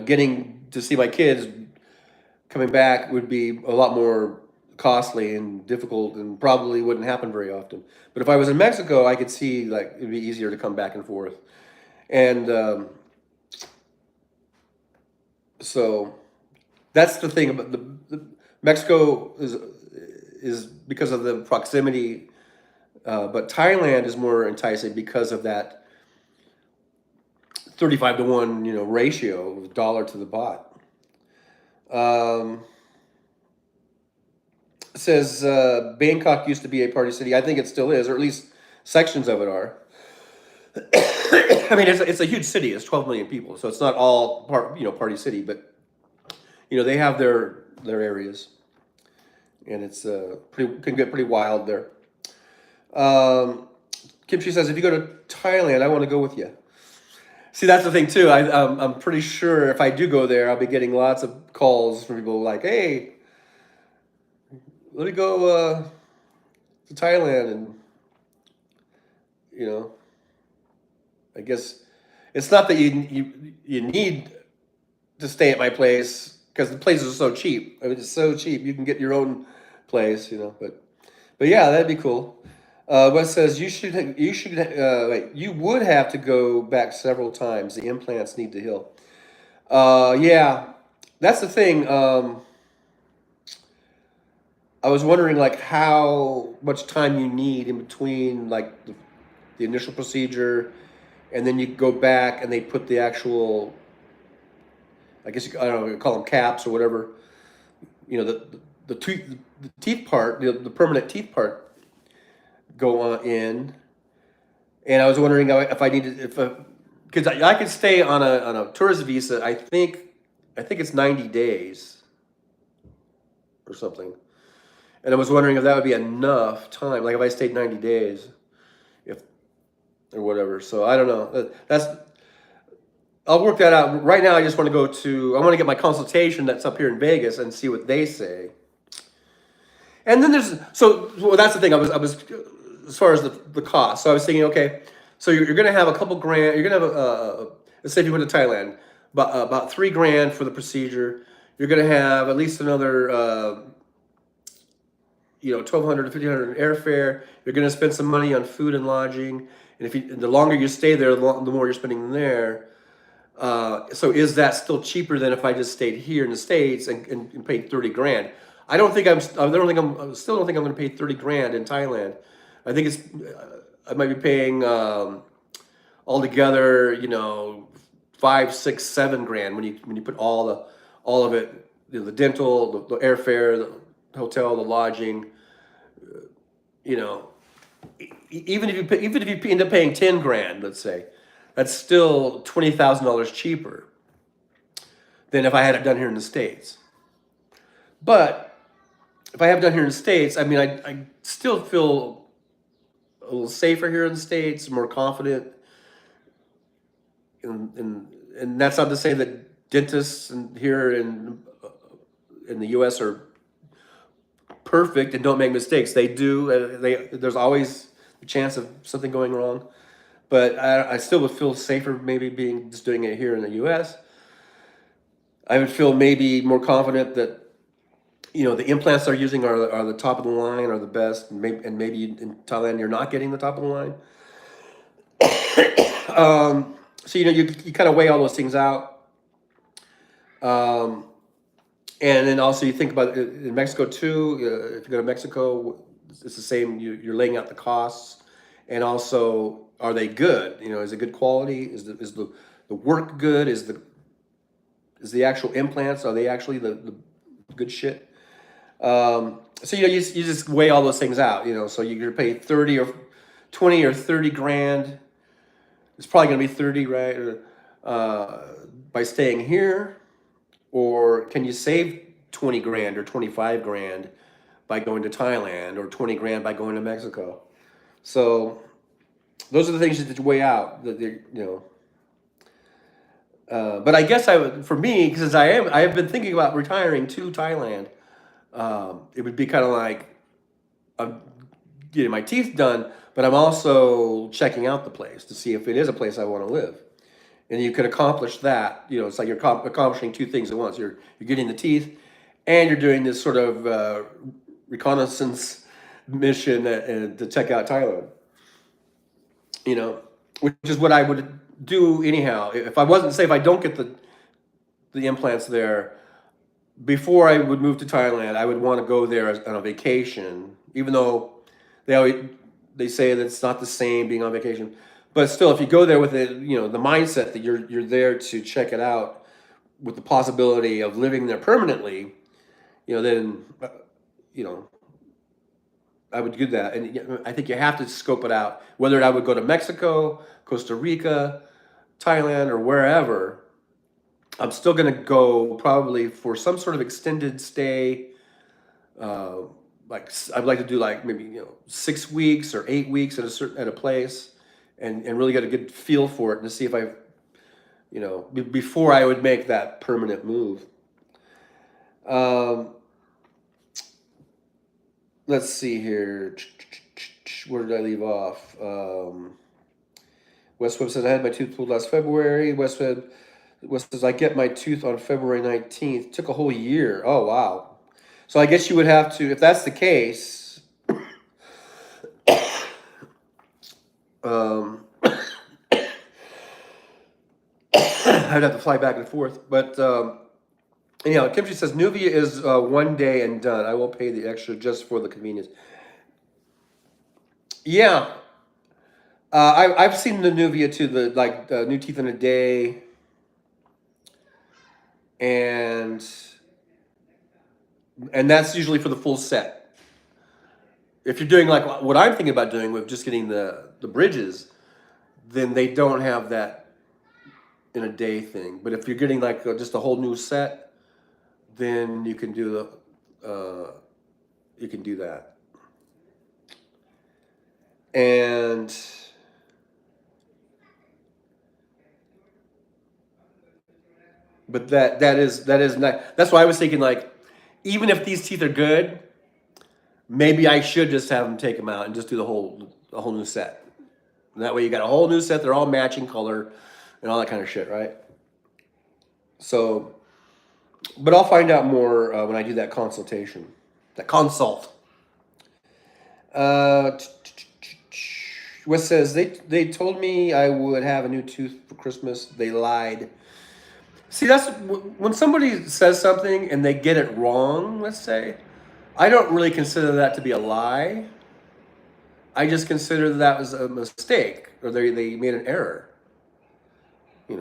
getting to see my kids coming back would be a lot more costly and difficult and probably wouldn't happen very often. But if I was in Mexico, I could see like it'd be easier to come back and forth. And so that's the thing about the Mexico is because of the proximity, but Thailand is more enticing because of that 35-to-1 ratio of dollar to the baht. It says Bangkok used to be a party city. I think it still is, or at least sections of it are. I mean, it's a huge city. It's 12 million people, so it's not all party city, but they have their areas, and it's can get pretty wild there. Kimchi says, if you go to Thailand, I want to go with you. See, that's the thing too. I'm pretty sure if I do go there, I'll be getting lots of calls from people like, "Hey, let me go to Thailand," and I guess it's not that you need to stay at my place because the places are so cheap. I mean, it's so cheap you can get your own place, But yeah, that'd be cool. Wes says you would have to go back several times. The implants need to heal. Yeah, that's the thing. I was wondering like how much time you need in between like the initial procedure, and then you go back and they put the actual, I guess I don't know, call them caps or whatever. The teeth part, the permanent teeth part go on in, and I was wondering if I needed because I could stay on a tourist visa. I think it's 90 days or something, and I was wondering if that would be enough time. Like if I stayed 90 days, or whatever. So I don't know. I'll work that out. Right now, I just want to I want to get my consultation that's up here in Vegas and see what they say. And then that's the thing. I was as far as the cost. So I was thinking, okay, so you're going to have a couple grand. You're going to have let's say if you went to Thailand, about $3 grand for the procedure. You're going to have at least another 1,200 to 1,500 in airfare. You're going to spend some money on food and lodging, and the longer you stay there, the more you're spending there. So is that still cheaper than if I just stayed here in the States and paid 30 grand? I don't think I still don't think I'm going to pay 30 grand in Thailand. I think I might be paying altogether, 5, 6, 7 grand when you put all of it, the dental, the airfare, the hotel, the lodging. You know, even if you end up paying 10 grand, let's say, that's still $20,000 cheaper than if I had it done here in the States. But if I have it done here in the States, I mean, I still feel a little safer here in the States, more confident. And that's not to say that dentists here in the U.S. are perfect and don't make mistakes. They do. There's always a chance of something going wrong. But I still would feel safer maybe just doing it here in the U.S. I would feel maybe more confident that the implants they're using are the top of the line, are the best, and maybe in Thailand you're not getting the top of the line. So you kind of weigh all those things out, and then also you think about it in Mexico too. If you go to Mexico, it's the same. You're laying out the costs, and also are they good? Is it good quality? Is the work good? Is the actual implants, are they actually the good shit? So you just weigh all those things out. So you're pay 30 or 20 or 30 grand. It's probably going to be 30, right? By staying here, or can you save 20 grand or 25 grand by going to Thailand, or 20 grand by going to Mexico? So those are the things that you weigh out. But I guess for me, because I have been thinking about retiring to Thailand. It would be kind of like I'm getting my teeth done, but I'm also checking out the place to see if it is a place I want to live. And you could accomplish that. It's like you're accomplishing two things at once. You're getting the teeth, and you're doing this sort of reconnaissance mission to check out Thailand. Which is what I would do anyhow. If I wasn't, say, if I don't get the implants there, before I would move to Thailand, I would want to go there on a vacation, even though they say that it's not the same being on vacation. But still, if you go there with the mindset that you're there to check it out, with the possibility of living there permanently, then I would do that. And I think you have to scope it out, whether I would go to Mexico, Costa Rica, Thailand, or wherever. I'm still going to go probably for some sort of extended stay. Like I'd like to do like maybe 6 weeks or 8 weeks at a place, and really get a good feel for it, and to see if before I would make that permanent move. Let's see here. Where did I leave off? Westweb says I had my tooth pulled last February. Westweb says I get my tooth on February 19th. Took a whole year. Oh, wow. So I guess you would have to, if that's the case, I'd have to fly back and forth. But anyhow, Kimchi says Nuvia is 1 day and done. I will pay the extra just for the convenience. Yeah. I've seen the Nuvia too, the new teeth in a day. And that's usually for the full set. If you're doing like what I'm thinking about doing with just getting the bridges, then they don't have that in a day thing. But if you're getting like just a whole new set, then you can do that. And but that is not. That's why I was thinking, like, even if these teeth are good, maybe I should just have them take them out and just do the whole new set. And that way you got a whole new set. They're all matching color and all that kind of shit, right? So, but I'll find out more when I do that consultation, that consult. Uh, Wes says they told me I would have a new tooth for Christmas. They lied. See, that's when somebody says something and they get it wrong. Let's say, I don't really consider that to be a lie. I just consider that was a mistake, or they made an error.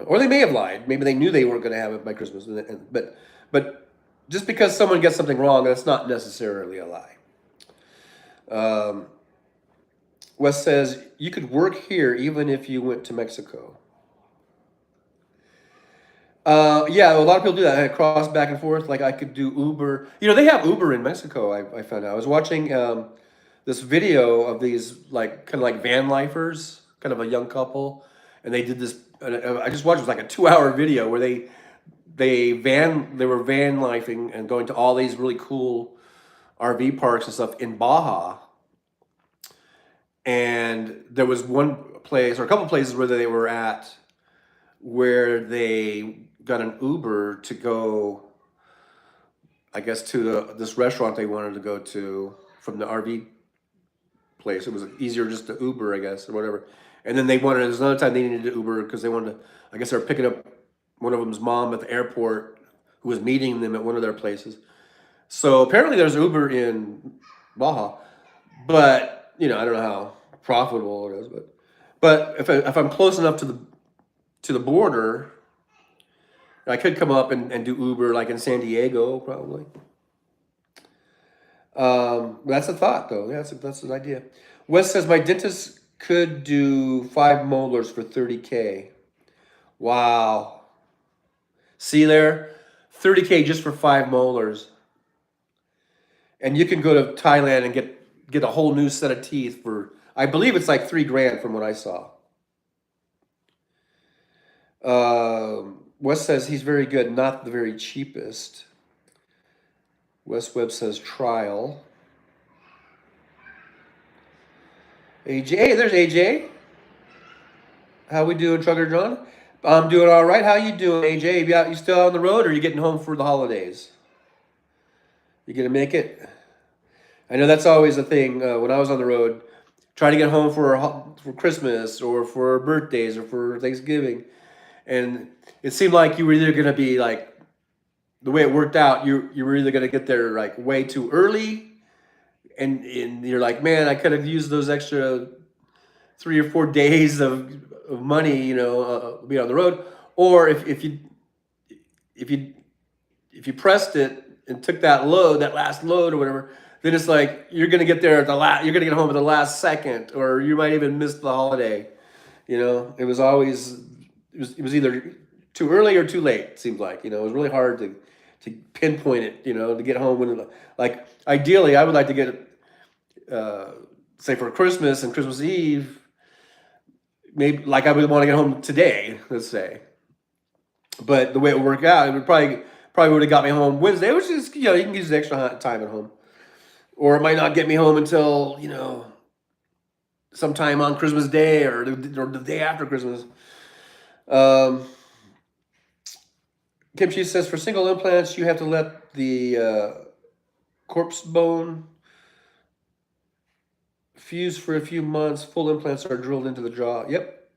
Or they may have lied. Maybe they knew they weren't going to have it by Christmas, but just because someone gets something wrong, that's not necessarily a lie. Wes says you could work here even if you went to Mexico. Yeah, a lot of people do that. I cross back and forth. Like I could do Uber. They have Uber in Mexico. I found out. I was watching this video of these kind of like van lifers, kind of a young couple, and they did this. I just watched it was like a 2-hour video where they were van lifing and going to all these really cool RV parks and stuff in Baja. And there was one place or a couple places where they were at where they got an Uber to go, I guess, to this restaurant they wanted to go to from the RV place. It was easier just to Uber, I guess, or whatever. And then there's another time they needed to Uber because they wanted to, I guess they were picking up one of them's mom at the airport who was meeting them at one of their places. So apparently there's Uber in Baja, but I don't know how profitable it is, but if I'm close enough to the border, I could come up and do Uber like in San Diego probably. That's a thought though. Yeah, that's an idea. Wes says my dentist could do 5 molars for $30K. Wow. See there, $30K just for 5 molars. And you can go to Thailand and get a whole new set of teeth for, I believe it's like $3,000 from what I saw. Wes says he's very good, not the very cheapest. Wes Webb says trial. AJ, hey, there's AJ. How we doing, Trucker John? I'm doing all right. How you doing, AJ? You still on the road, or are you getting home for the holidays? You gonna make it? I know that's always a thing. When I was on the road, trying to get home for Christmas or for birthdays or for Thanksgiving, and it seemed like you were either gonna be like, the way it worked out, you were either gonna get there like way too early, and you're like, man, I could have used those extra 3 or 4 days of money, be on the road, or if you pressed it and took that last load or whatever, then it's like you're gonna get there you're gonna get home at the last second, or you might even miss the holiday. It was always it was either too early or too late. It seemed like it was really hard to pinpoint it. To get home when like ideally I would like to get say for Christmas and Christmas Eve. Maybe like I would want to get home today, let's say. But the way it would work out, it would probably would have got me home Wednesday, which is you can use the extra time at home, or it might not get me home until sometime on Christmas Day or the day after Christmas. Kimchi says for single implants you have to let the corpse bone fuse for a few months. Full implants are drilled into the jaw. Yep.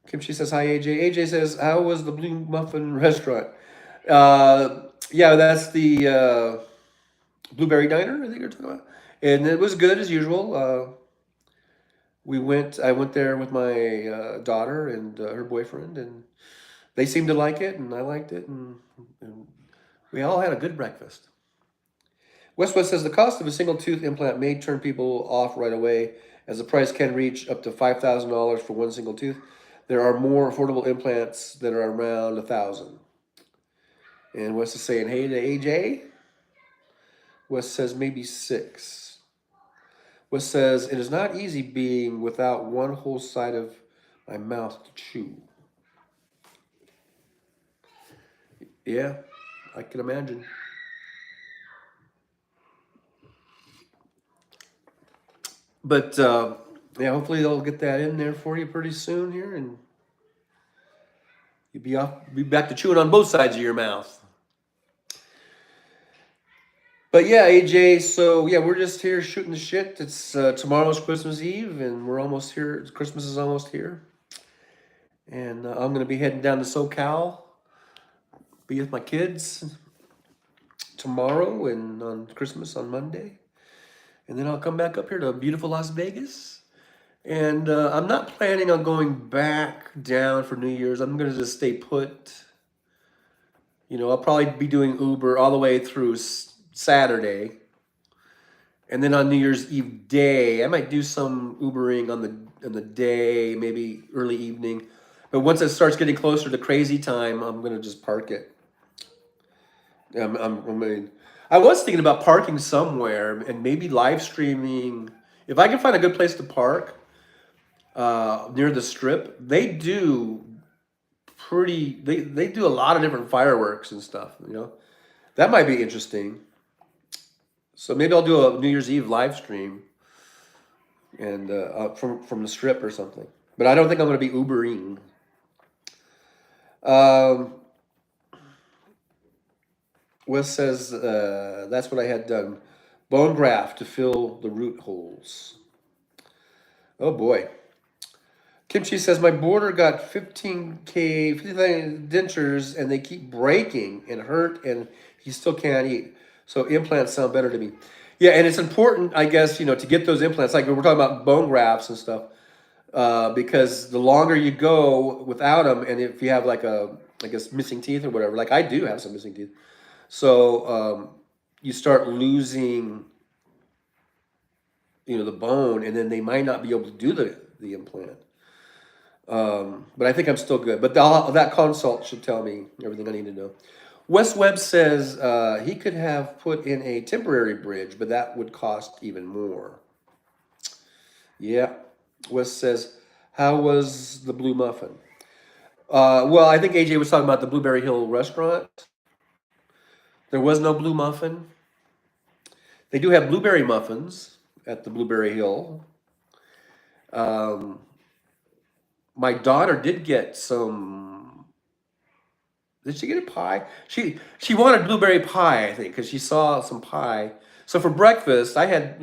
Kimchi says hi, AJ. AJ says, how was the Blue Muffin restaurant? Yeah, that's the Blueberry Diner, I think you're talking about. And it was good as usual. I went there with my daughter and her boyfriend, and they seemed to like it, and I liked it, and we all had a good breakfast. Westwood says the cost of a single tooth implant may turn people off right away, as the price can reach up to $5,000 for one single tooth. There are more affordable implants that are around $1,000. And Wes is saying, hey to AJ. Wes says maybe 6. Wes says, it is not easy being without one whole side of my mouth to chew. Yeah, I can imagine. But yeah, hopefully they'll get that in there for you pretty soon here, and You'd be back to chewing on both sides of your mouth. But yeah, AJ. So yeah, we're just here shooting the shit. It's tomorrow's Christmas Eve, and we're almost here. Christmas is almost here, and I'm gonna be heading down to SoCal, be with my kids tomorrow, and on Christmas on Monday, and then I'll come back up here to beautiful Las Vegas. And I'm not planning on going back down for New Year's. I'm gonna just stay put. I'll probably be doing Uber all the way through Saturday. And then on New Year's Eve day, I might do some Ubering on the day, maybe early evening. But once it starts getting closer to crazy time, I'm gonna just park it. I mean, I was thinking about parking somewhere and maybe live streaming. If I can find a good place to park near the strip, they do they do a lot of different fireworks and stuff. That might be interesting. So maybe I'll do a New Year's Eve live stream and from the strip or something. But I don't think I'm going to be Ubering. Wes says that's what I had done. Bone graft to fill the root holes. Oh boy. Kimchi says my boarder got 15K, 59 dentures, and they keep breaking and hurt, and he still can't eat. So implants sound better to me. Yeah, and it's important, I guess, to get those implants. Like we're talking about bone grafts and stuff, because the longer you go without them, and if you have like I guess missing teeth or whatever, like I do have some missing teeth, so you start losing, the bone, and then they might not be able to do the implant. But I think I'm still good. But that consult should tell me everything I need to know. Wes Webb says he could have put in a temporary bridge, but that would cost even more. Yeah. Wes says, how was the Blue Muffin? Well, I think AJ was talking about the Blueberry Hill restaurant. There was no Blue Muffin. They do have blueberry muffins at the Blueberry Hill. My daughter did get some. Did she get a pie? She wanted blueberry pie, I think, because she saw some pie. So for breakfast, I had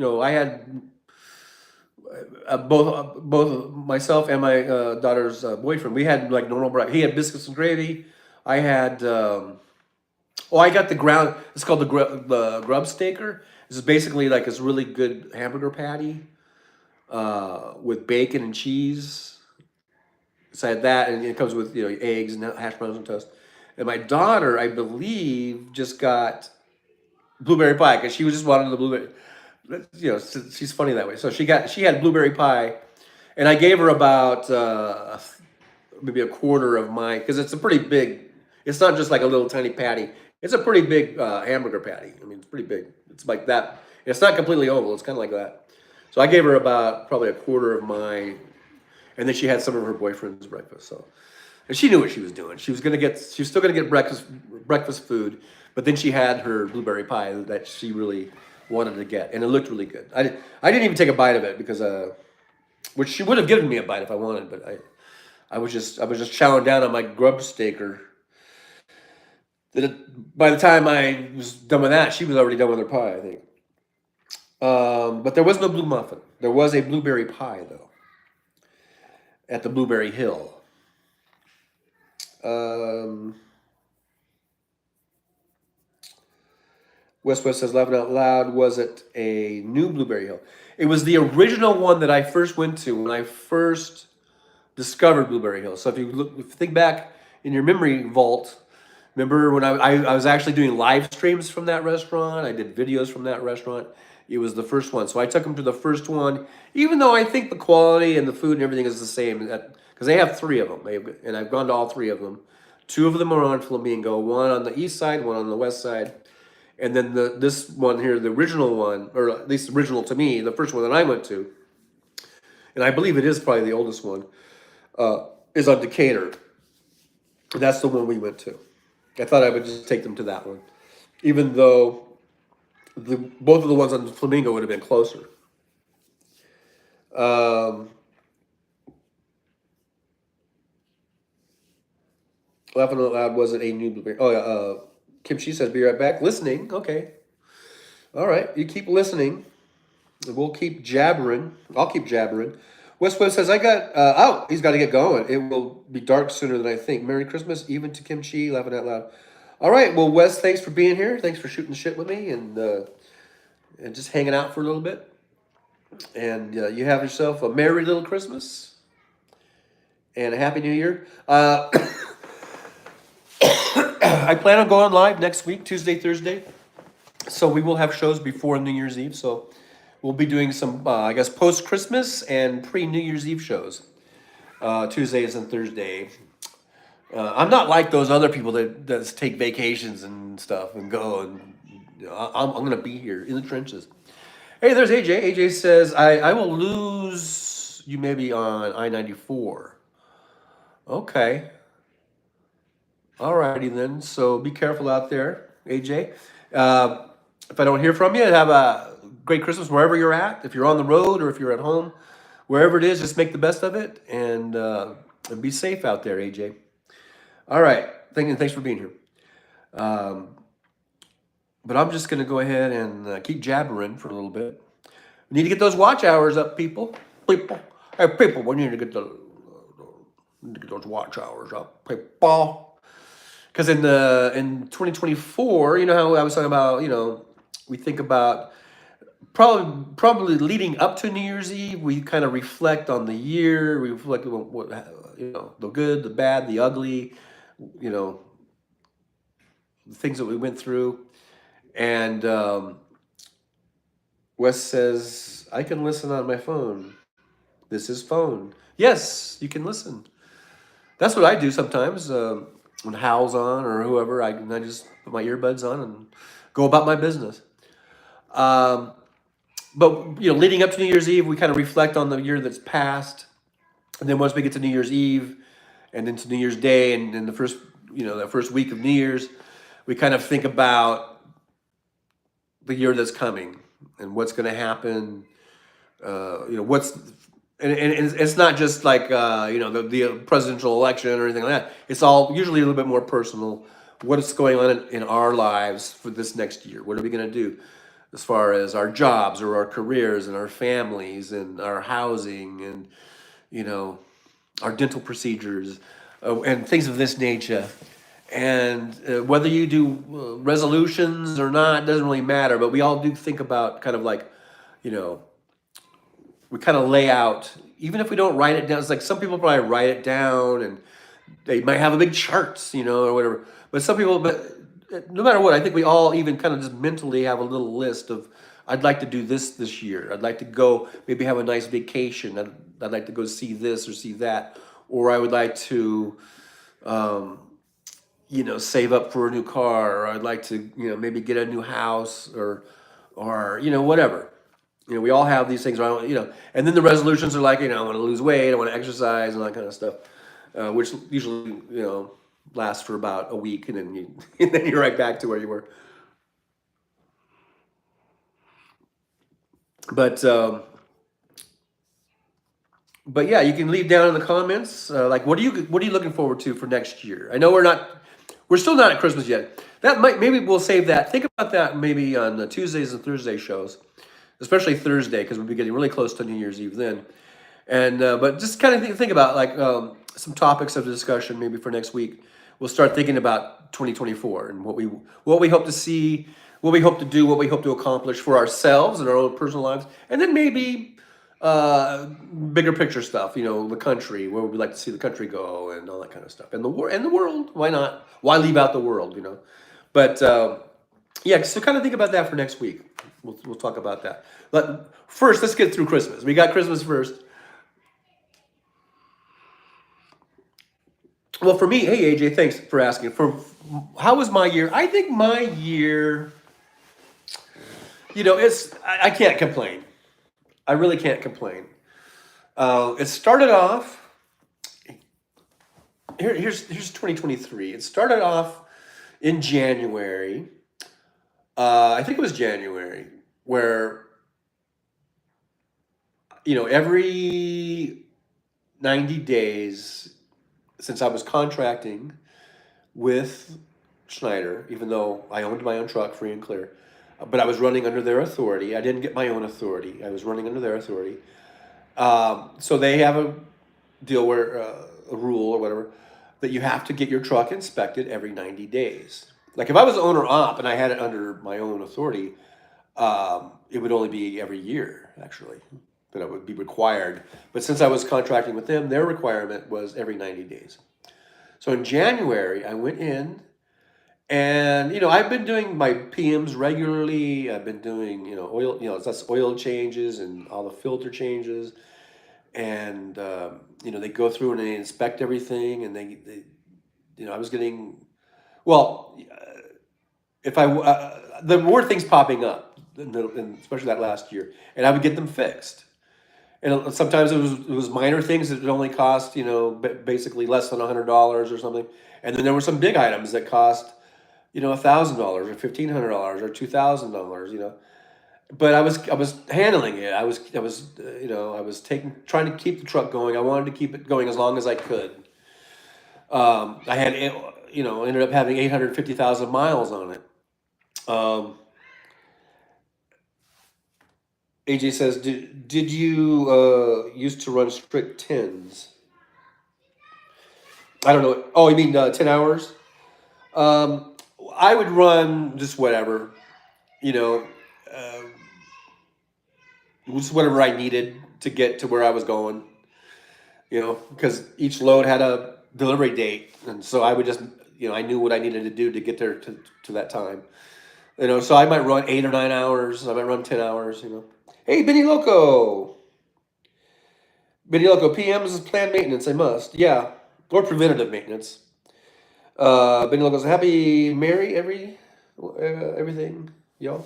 both myself and my daughter's boyfriend. We had like normal breakfast. He had biscuits and gravy. I had I got the ground. It's called the grub staker. This is basically like this really good hamburger patty with bacon and cheese. So I had that, and it comes with eggs and hash browns and toast. And my daughter, I believe, just got blueberry pie because she was just wanting the blueberry. She's funny that way. So she had blueberry pie, and I gave her about maybe a quarter of my, because it's a pretty big. It's not just like a little tiny patty. It's a pretty big hamburger patty. I mean, it's pretty big. It's like that. It's not completely oval. It's kind of like that. So I gave her about probably a quarter of my. And then she had some of her boyfriend's breakfast. So, and she knew what she was doing. She was still gonna get breakfast food, but then she had her blueberry pie that she really wanted to get, and it looked really good. I didn't even take a bite of it because which she would have given me a bite if I wanted, but I was just chowing down on my grub staker. By the time I was done with that, she was already done with her pie, I think. But there was no blue muffin. There was a blueberry pie though. At the Blueberry Hill. West says, laughing out loud, was it a new Blueberry Hill? It was the original one that I first went to when I first discovered Blueberry Hill. So if you think back in your memory vault, remember when I was actually doing live streams from that restaurant? I did videos from that restaurant. It was the first one. So I took them to the first one, even though I think the quality and the food and everything is the same, because they have 3 of them, and I've gone to all 3 of them. 2 of them are on Flamingo, one on the east side, one on the west side. And then this one here, the original one, or at least original to me, the first one that I went to, and I believe it is probably the oldest one, is on Decatur. That's the one we went to. I thought I would just take them to that one, even though both of the ones on Flamingo would have been closer. Laughing out loud wasn't a new blueberry. Oh yeah. Kim Chi says, "Be right back." Listening. Okay. All right. You keep listening. We'll keep jabbering. I'll keep jabbering. Westwood says, "I got. Oh, he's got to get going. It will be dark sooner than I think. Merry Christmas, even to Kim Chi." Laughing out loud. All right. Well, Wes, thanks for being here. Thanks for shooting the shit with me and just hanging out for a little bit. And you have yourself a merry little Christmas and a happy New Year. I plan on going live next week, Tuesday, Thursday. So we will have shows before New Year's Eve. So we'll be doing some, I guess, post Christmas and pre New Year's Eve shows, Tuesdays and Thursday. I'm not like those other people that take vacations and stuff and go and I'm going to be here in the trenches. Hey, there's AJ. AJ says, I will lose you maybe on I-94. Okay. Alrighty then. So be careful out there, AJ. If I don't hear from you, have a great Christmas wherever you're at. If you're on the road or if you're at home, wherever it is, just make the best of it and be safe out there, AJ. All right. Thanks for being here. But I'm just going to go ahead and keep jabbering for a little bit. We need to get those watch hours up, people. People. Hey, people, we need to get those watch hours up, people. Because in 2024, you know how I was talking about, we think about probably leading up to New Year's Eve, we kind of reflect on the year, we reflect on what the good, the bad, the ugly, you know, the things that we went through. And Wes says, I can listen on my phone. This is phone. Yes, you can listen. That's what I do sometimes. When Hal's on or whoever, I just put my earbuds on and go about my business. But leading up to New Year's Eve, we kind of reflect on the year that's passed, and then once we get to New Year's Eve, and into New Year's Day, and then the first, that first week of New Year's, we kind of think about the year that's coming and what's going to happen. What's and it's not just like the presidential election or anything like that. It's all usually a little bit more personal. What's going on in our lives for this next year? What are we going to do as far as our jobs or our careers and our families and our housing and our dental procedures and things of this nature. And whether you do resolutions or not doesn't really matter. But we all do think about kind of like, we kind of lay out, even if we don't write it down. It's like some people probably write it down and they might have a big charts, or whatever. But some people, no matter what, I think we all even kind of just mentally have a little list of, I'd like to do this year. I'd like to go maybe have a nice vacation. I'd like to go see this or see that. Or I would like to, save up for a new car. Or I'd like to, maybe get a new house or whatever. We all have these things, and then the resolutions are like, I want to lose weight, I want to exercise, and all that kind of stuff, which usually, lasts for about a week, and then and then you're right back to where you were. But yeah, you can leave down in the comments, like, what are you looking forward to for next year? I know we're still not at Christmas yet. Maybe we'll save that. Think about that maybe on the Tuesdays and Thursday shows. Especially Thursday, because we'll be getting really close to New Year's Eve then. And but just kind of think about like some topics of discussion maybe for next week. We'll start thinking about 2024 and what we hope to see, what we hope to do, what we hope to accomplish for ourselves and our own personal lives, and then maybe bigger picture stuff. The country, where would we like to see the country go, and all that kind of stuff, and the world. Why not? Why leave out the world? But yeah, so kind of think about that for next week. We'll talk about that. But first, let's get through Christmas. We got Christmas first. Well, for me, hey AJ, thanks for asking. How was my year? I think my year, I can't complain. I really can't complain. It started off. Here's 2023. It started off in January. I think it was January, where every 90 days since I was contracting with Schneider, even though I owned my own truck free and clear. But I was running under their authority. I didn't get my own authority. I was running under their authority. So they have a deal where, a rule or whatever, that you have to get your truck inspected every 90 days. Like if I was owner op and I had it under my own authority, it would only be every year, actually, that it would be required. But since I was contracting with them, their requirement was every 90 days. So in January, I went in and, I've been doing my PMs regularly. I've been doing, oil, that's oil changes and all the filter changes. And, they go through and they inspect everything and I was getting, well, if I, there were things popping up, especially that last year, and I would get them fixed. And sometimes it was minor things that would only cost, basically less than $100 or something. And then there were some big items that cost, $1,000 or $1,500 or $2,000. But I was handling it. I was trying to keep the truck going. I wanted to keep it going as long as I could. I had, ended up having 850,000 miles on it. AJ says, did you used to run strict tens? I don't know. Oh, you mean 10 hours? I would run just whatever, you know, uh, just whatever I needed to get to where I was going, because each load had a delivery date. And so I would just, I knew what I needed to do to get there to that time. So I might run 8 or 9 hours. I might run 10 hours. Hey, Benny Loco. Benny Loco, PMs is planned maintenance. I must. Yeah. Or preventative maintenance. Benny Loco says, Happy Merry everything, y'all.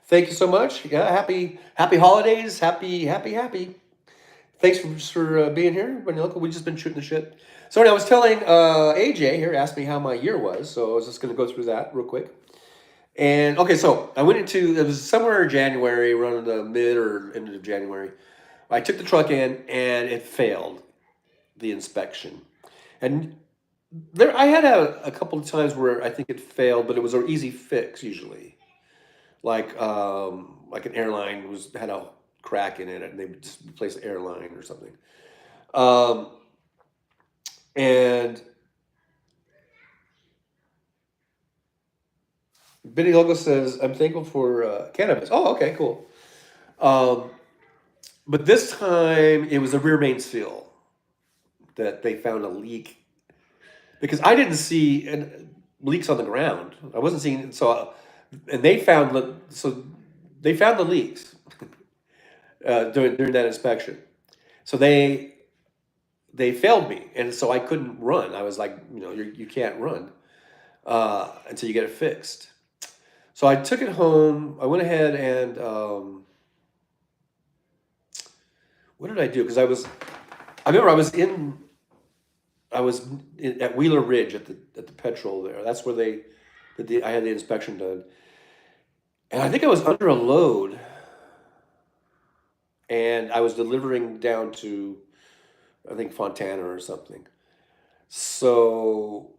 Thank you so much. Yeah, happy holidays. Happy. Thanks for being here, Benny Loco. We've just been shooting the shit. So anyway, I was telling AJ here, asked me how my year was. So I was just going to go through that real quick. And okay, so I went into, it was somewhere in January, around the mid or end of January. I took the truck in and it failed the inspection. And there, I had a couple of times where I think it failed, but it was an easy fix usually. Like an airline had a crack in it, and they would just replace the airline or something. Um, and Benny Logo says, "I'm thankful for cannabis." Oh, okay, cool. Um, but this time it was a rear main seal that they found a leak because I didn't see leaks on the ground. I wasn't seeing and they found the leaks during that inspection. So they failed me, and so I couldn't run. I was like, you can't run until you get it fixed. So I took it home. I went ahead and what did I do? Because I remember I was at Wheeler Ridge at the petrol there. That's where I had the inspection done, and I think I was under a load, and I was delivering down to, I think, Fontana or something. So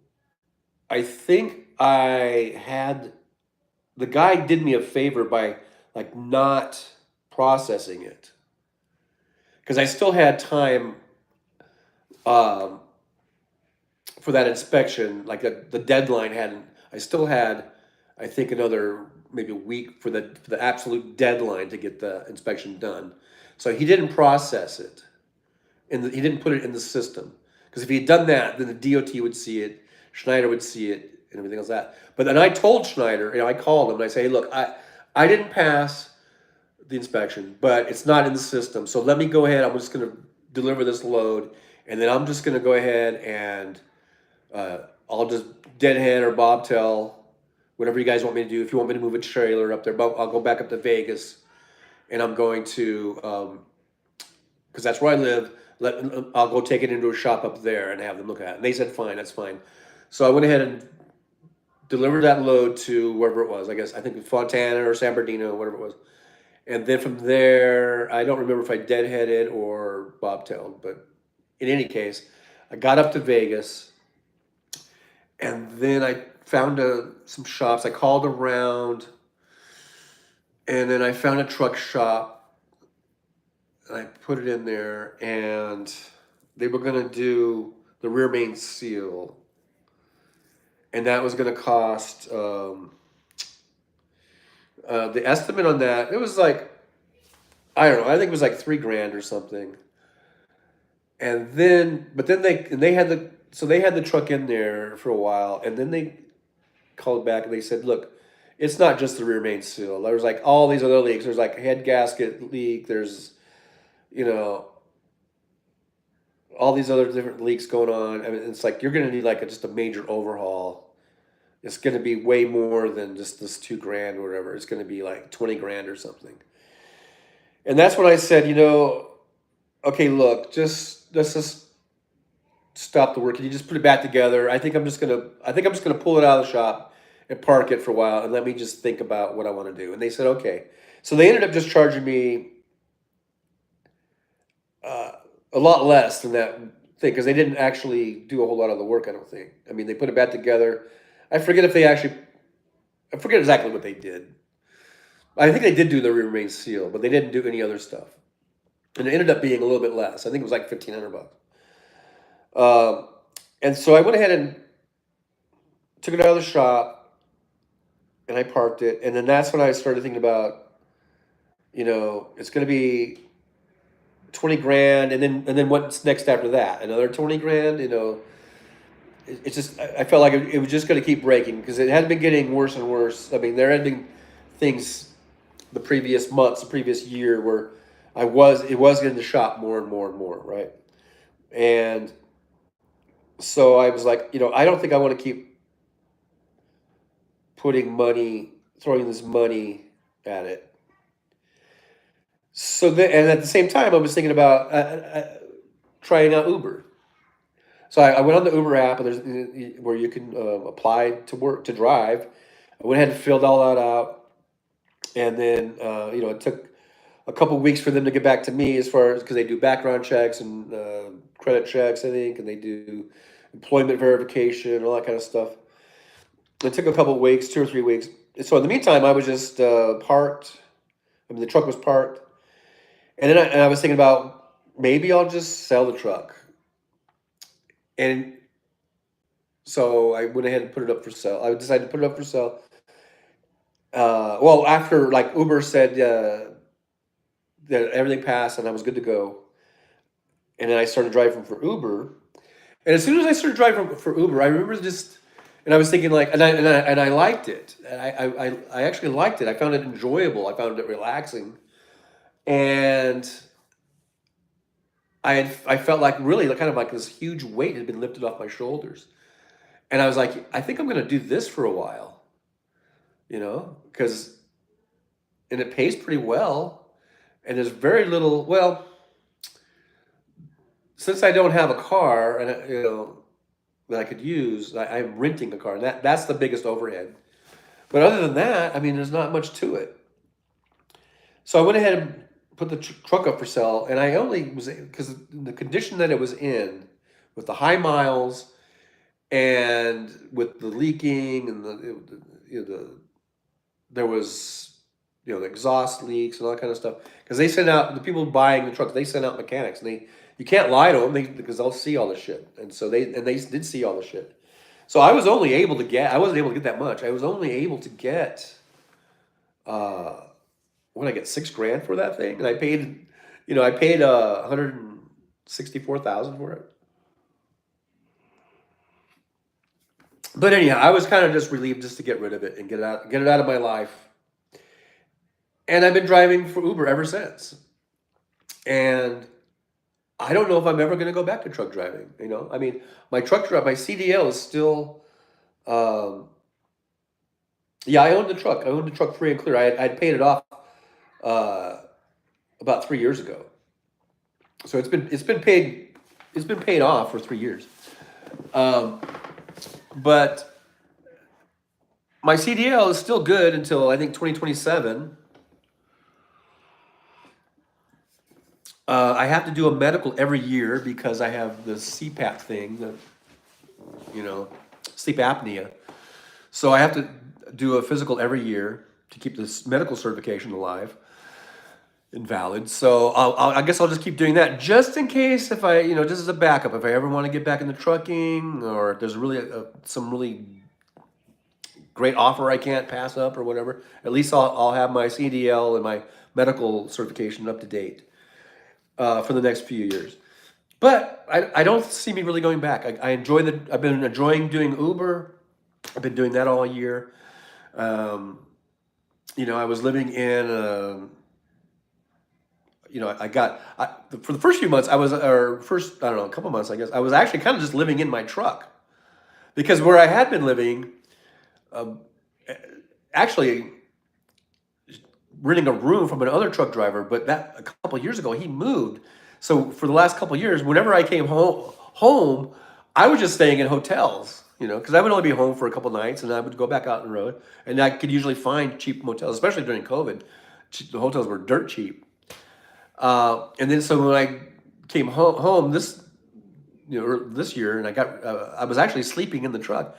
I think the guy did me a favor by like not processing it because I still had time um, for that inspection. Like the deadline hadn't. I still had, I think, another maybe a week for the absolute deadline to get the inspection done. So he didn't process it, and he didn't put it in the system. Because if he had done that, then the DOT would see it, Schneider would see it, and everything else like that. But then I told Schneider, I called him and I say, hey, look, I didn't pass the inspection, but it's not in the system. So let me go ahead. I'm just going to deliver this load, and then I'm just going to go ahead and I'll just deadhead or bobtail, whatever you guys want me to do. If you want me to move a trailer up there, but I'll go back up to Vegas, and I'm going to, because that's where I live. I'll go take it into a shop up there and have them look at it. And they said, fine, that's fine. So I went ahead and delivered that load to wherever it was. I think Fontana or San Bernardino, whatever it was. And then from there, I don't remember if I deadheaded or bobtailed, but in any case, I got up to Vegas And then I found some shops. I called around, and then I found a truck shop, and I put it in there, and they were gonna do the rear main seal, and that was gonna cost the estimate on that. It was like, I don't know. I think it was like $3,000 or something. And then, but then they had they had the truck in there for a while, and then they called back and they said, look, it's not just the rear main seal. There was like all these other leaks. There's like head gasket leak. There's, you know, all these other different leaks going on. I mean, it's like you're gonna need like just a major overhaul. It's gonna be way more than just this $2,000 or whatever. It's gonna be like $20,000 or something. And that's when I said, okay, look, let's just stop the work. Can you just put it back together? I think I'm just gonna pull it out of the shop and park it for a while and let me just think about what I want to do. And they said, okay. So they ended up just charging me a lot less than that thing because they didn't actually do a whole lot of the work, I don't think. I mean, they put it back together. I forget exactly what they did. I think they did do the rear main seal, but they didn't do any other stuff. And it ended up being a little bit less. I think it was like $1,500. And so I went ahead and took it out of the shop, and I parked it. And then that's when I started thinking about, it's going to be $20,000, and then what's next after that? Another $20,000. It's just I felt like it was just going to keep breaking because it had been getting worse and worse. I mean, there had been things the previous months, the previous year, where it was getting the shop more and more and more, right? And so I was like, I don't think I want to keep throwing this money at it. So then, and at the same time, I was thinking about trying out Uber. So I went on the Uber app, and there's where you can apply to drive. I went ahead and filled all that out, and then it took a couple weeks for them to get back to me as far as because they do background checks and credit checks, I think, and they do employment verification and all that kind of stuff. It took a couple weeks, 2 or 3 weeks. So in the meantime, I was just parked. I mean, the truck was parked, and then I was thinking about maybe I'll just sell the truck. And so I went ahead and put it up for sale. I decided to put it up for sale. Well, after like Uber said that everything passed and I was good to go, and then I started driving for Uber. And as soon as I started driving for Uber, I remember and I was thinking like, and I liked it. I actually liked it. I found it enjoyable. I found it relaxing, and I felt like really kind of like this huge weight had been lifted off my shoulders. And I was like, I think I'm going to do this for a while, because, and it pays pretty well. And there's very little, well, since I don't have a car and, that I could use, I'm renting a car. And that's the biggest overhead. But other than that, I mean, there's not much to it. So I went ahead and put the truck up for sale, and I only was, because the condition that it was in, with the high miles, and with the leaking, and there was, the exhaust leaks and all that kind of stuff. Because they send out, the people buying the trucks, they send out mechanics, and you can't lie to them because they'll see all the shit. And so they did see all the shit. So I wasn't able to get that much. I was only able to get, when I get $6,000 for that thing, and I paid $164,000 for it. But anyhow, I was kind of just relieved just to get rid of it and get it out of my life. And I've been driving for Uber ever since. And I don't know if I'm ever going to go back to truck driving. I mean, my CDL is still. Yeah, I owned the truck. I owned the truck free and clear. I'd paid it off about 3 years ago. So it's been paid off for 3 years. But my CDL is still good until I think 2027. I have to do a medical every year because I have the CPAP thing that, sleep apnea. So I have to do a physical every year to keep this medical certification alive and valid. So I guess I'll just keep doing that just in case if I, just as a backup, if I ever want to get back into trucking or if there's really some really great offer I can't pass up or whatever, at least I'll have my CDL and my medical certification up to date for the next few years. But I don't see me really going back. I've been enjoying doing Uber. I've been doing that all year. Um, I was living in, for the first few months, I don't know, a couple months, I guess, I was actually kind of just living in my truck. Because where I had been living, actually renting a room from another truck driver, but that a couple years ago, he moved. So for the last couple years, whenever I came home, I was just staying in hotels, because I would only be home for a couple nights and I would go back out on the road. And I could usually find cheap motels, especially during COVID. The hotels were dirt cheap. And then so when I came home this year, and I was actually sleeping in the truck,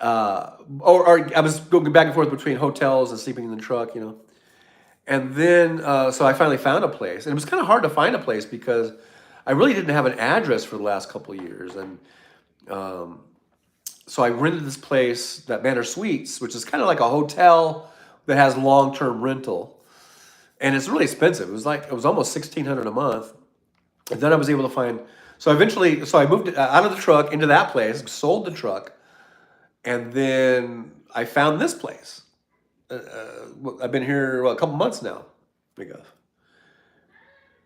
or I was going back and forth between hotels and sleeping in the truck, And then so I finally found a place, and it was kind of hard to find a place because I really didn't have an address for the last couple of years, and so I rented this place, that Manor Suites, which is kind of like a hotel that has long-term rental. And it's really expensive. It was almost $1,600 a month. And then I was able to find. So I moved out of the truck into that place, sold the truck, and then I found this place. I've been here a couple months now, I guess.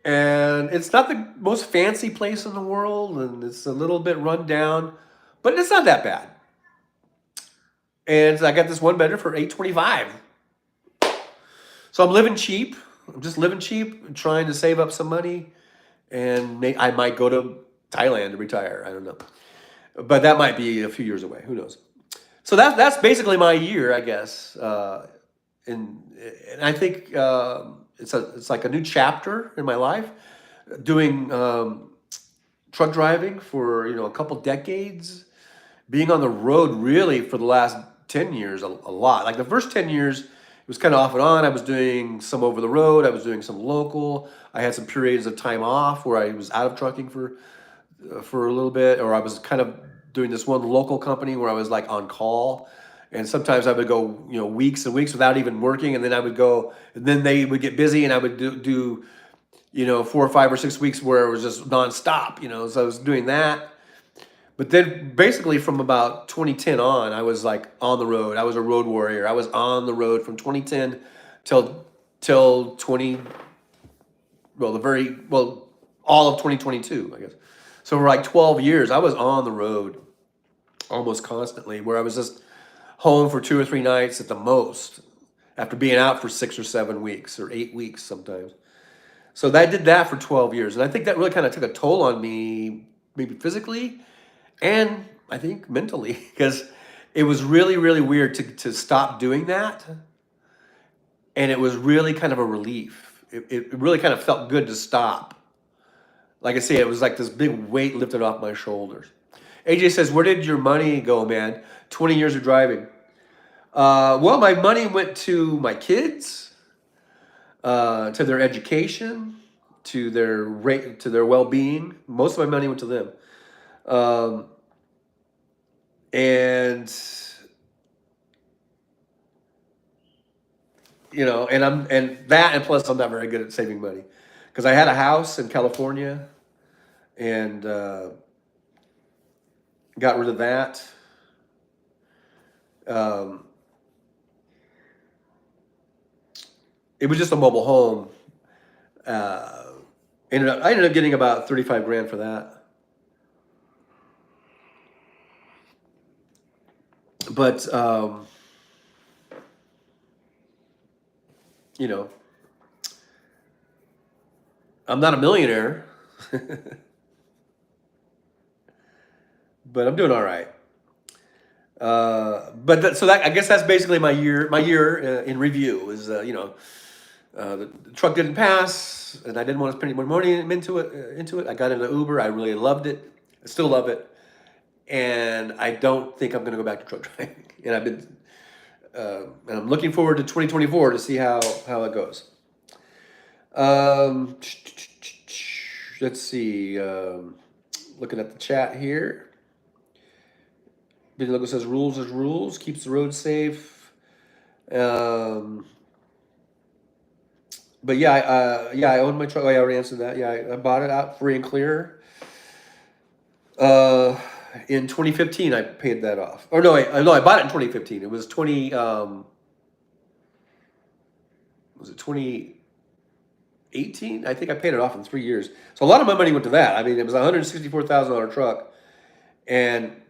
And it's not the most fancy place in the world, and it's a little bit run down, but it's not that bad. And I got this one bedroom for $825. So I'm living cheap. I'm just living cheap, trying to save up some money, and I might go to Thailand to retire. I don't know, but that might be a few years away. Who knows? So that's basically my year, I guess. And I think it's like a new chapter in my life, doing truck driving for a couple decades, being on the road really for the last 10 years a lot. Like the first 10 years, it was kind of off and on. I was doing some over the road. I was doing some local. I had some periods of time off where I was out of trucking for a little bit, or I was kind of doing this one local company where I was like on call. And sometimes I would go, weeks and weeks without even working, and then I would go, and then they would get busy, and I would do 4 or 5 or 6 weeks where it was just nonstop, So I was doing that. But then basically from about 2010 on, I was like on the road. I was a road warrior. I was on the road from 2010 till 20, all of 2022, I guess. So for like 12 years, I was on the road almost constantly, where I was just home for 2 or 3 nights at the most, after being out for 6 or 7 weeks or 8 weeks sometimes. So I did that for 12 years. And I think that really kind of took a toll on me, maybe physically and I think mentally, because it was really, really weird to stop doing that. And it was really kind of a relief. It really kind of felt good to stop. Like I say, it was like this big weight lifted off my shoulders. AJ says, where did your money go, man? 20 years of driving. Well, my money went to my kids, to their education, to their well-being. Most of my money went to them. And and plus I'm not very good at saving money, because I had a house in California and got rid of that. It was just a mobile home. I ended up getting about 35 grand for that. But I'm not a millionaire, but I'm doing all right. So I guess that's basically my year. My year in review is the truck didn't pass, and I didn't want to spend any more money into it. I got into Uber. I really loved it. I still love it, and I don't think I'm going to go back to truck driving. And and I'm looking forward to 2024 to see how it goes. Um, let's see. Looking at the chat here. Billy Logo says rules is rules, keeps the road safe. But yeah, I own my truck. Oh, yeah, I already answered that. Yeah, I bought it out free and clear. In 2015, I paid that off. Or no, I bought it in 2015. It was 2018? I think I paid it off in 3 years. So a lot of my money went to that. I mean, it was a $164,000 truck, and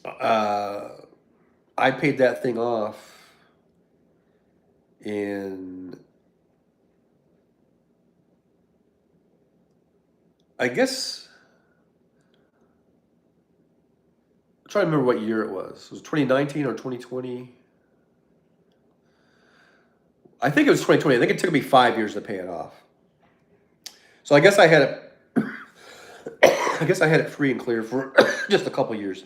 I paid that thing off in, I guess, I'm trying to remember what year it was. Was it 2019 or 2020? I think it was 2020. I think it took me 5 years to pay it off. So I guess I had it. I guess I had it free and clear for just a couple years.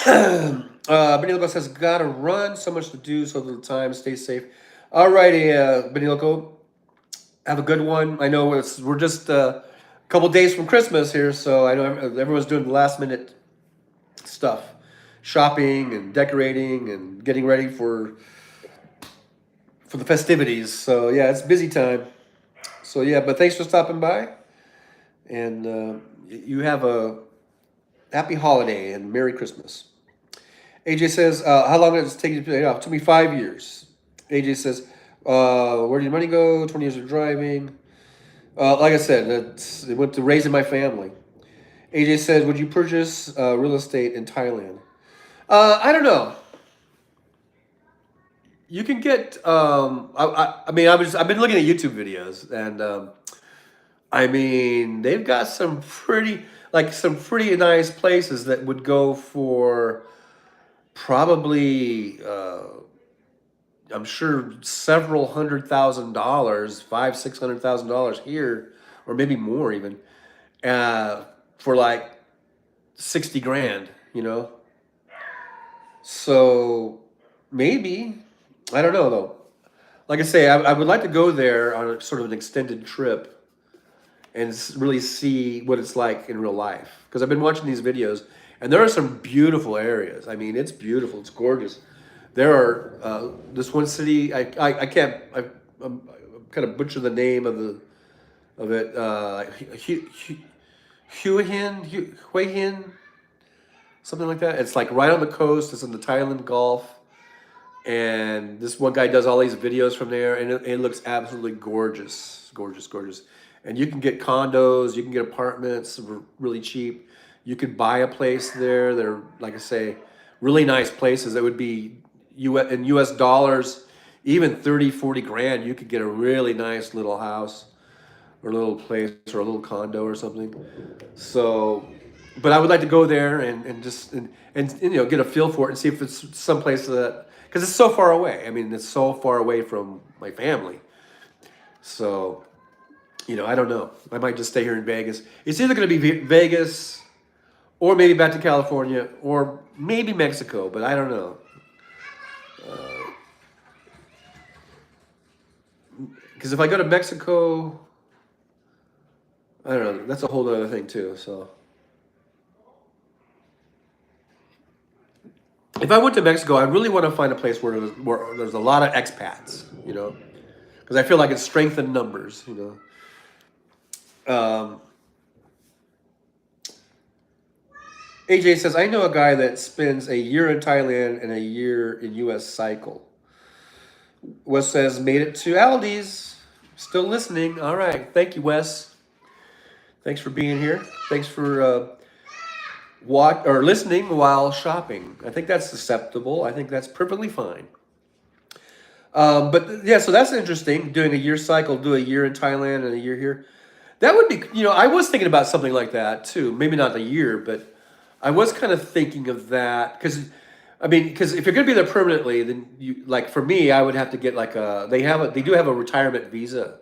Benny Loco says, gotta run, so much to do, so little time, stay safe. Alrighty, Benny Loco, have a good one. I know we're just a couple days from Christmas here, so I know everyone's doing the last minute stuff, shopping and decorating and getting ready for the festivities. So yeah, it's busy time. So yeah, but thanks for stopping by, and you have a happy holiday and Merry Christmas. AJ says, how long did it take you to pay it off? It took me 5 years. AJ says, where did your money go? 20 years of driving. Like I said, it went to raising my family. AJ says, would you purchase real estate in Thailand? I don't know. You can get. I mean, I've been looking at YouTube videos, and I mean, they've got some pretty nice places that would go for probably. I'm sure several $100,000, $500,000-$600,000 here, or maybe more even, for like 60 grand, you know. So maybe, I don't know though. Like I say, I would like to go there on a sort of an extended trip and really see what it's like in real life. Because I've been watching these videos, and there are some beautiful areas. I mean, it's beautiful. It's gorgeous. There are this one city. I'm kind of butcher the name of it. Hue Hin, something like that. It's like right on the coast. It's in the Thailand Gulf, and this one guy does all these videos from there, and it looks absolutely gorgeous, gorgeous, gorgeous. And you can get condos, you can get apartments really cheap. You could buy a place there. They're, like I say, really nice places that would be in US dollars, even 30, 40 grand. You could get a really nice little house or a little place or a little condo or something. So, but I would like to go there and just and you know, get a feel for it and see if it's someplace that, because it's so far away. I mean, it's so far away from my family. So, you know, I don't know. I might just stay here in Vegas. It's either going to be Vegas or maybe back to California or maybe Mexico, but I don't know. Because if I go to Mexico, I don't know. That's a whole other thing too. So if I went to Mexico, I really want to find a place where there's a lot of expats, you know, because I feel like it's strength in numbers, you know. AJ says, I know a guy that spends a year in Thailand and a year in U.S. cycle. Wes says, made it to Aldi's. Still listening. All right. Thank you, Wes. Thanks for being here. Thanks for listening while shopping. I think that's acceptable. I think that's perfectly fine. But yeah, so that's interesting. Doing a year cycle, do a year in Thailand and a year here. That would be, you know, I was thinking about something like that too. Maybe not a year, but I was kind of thinking of that because if you're going to be there permanently, then you, like for me, I would have to get like they do have a retirement visa,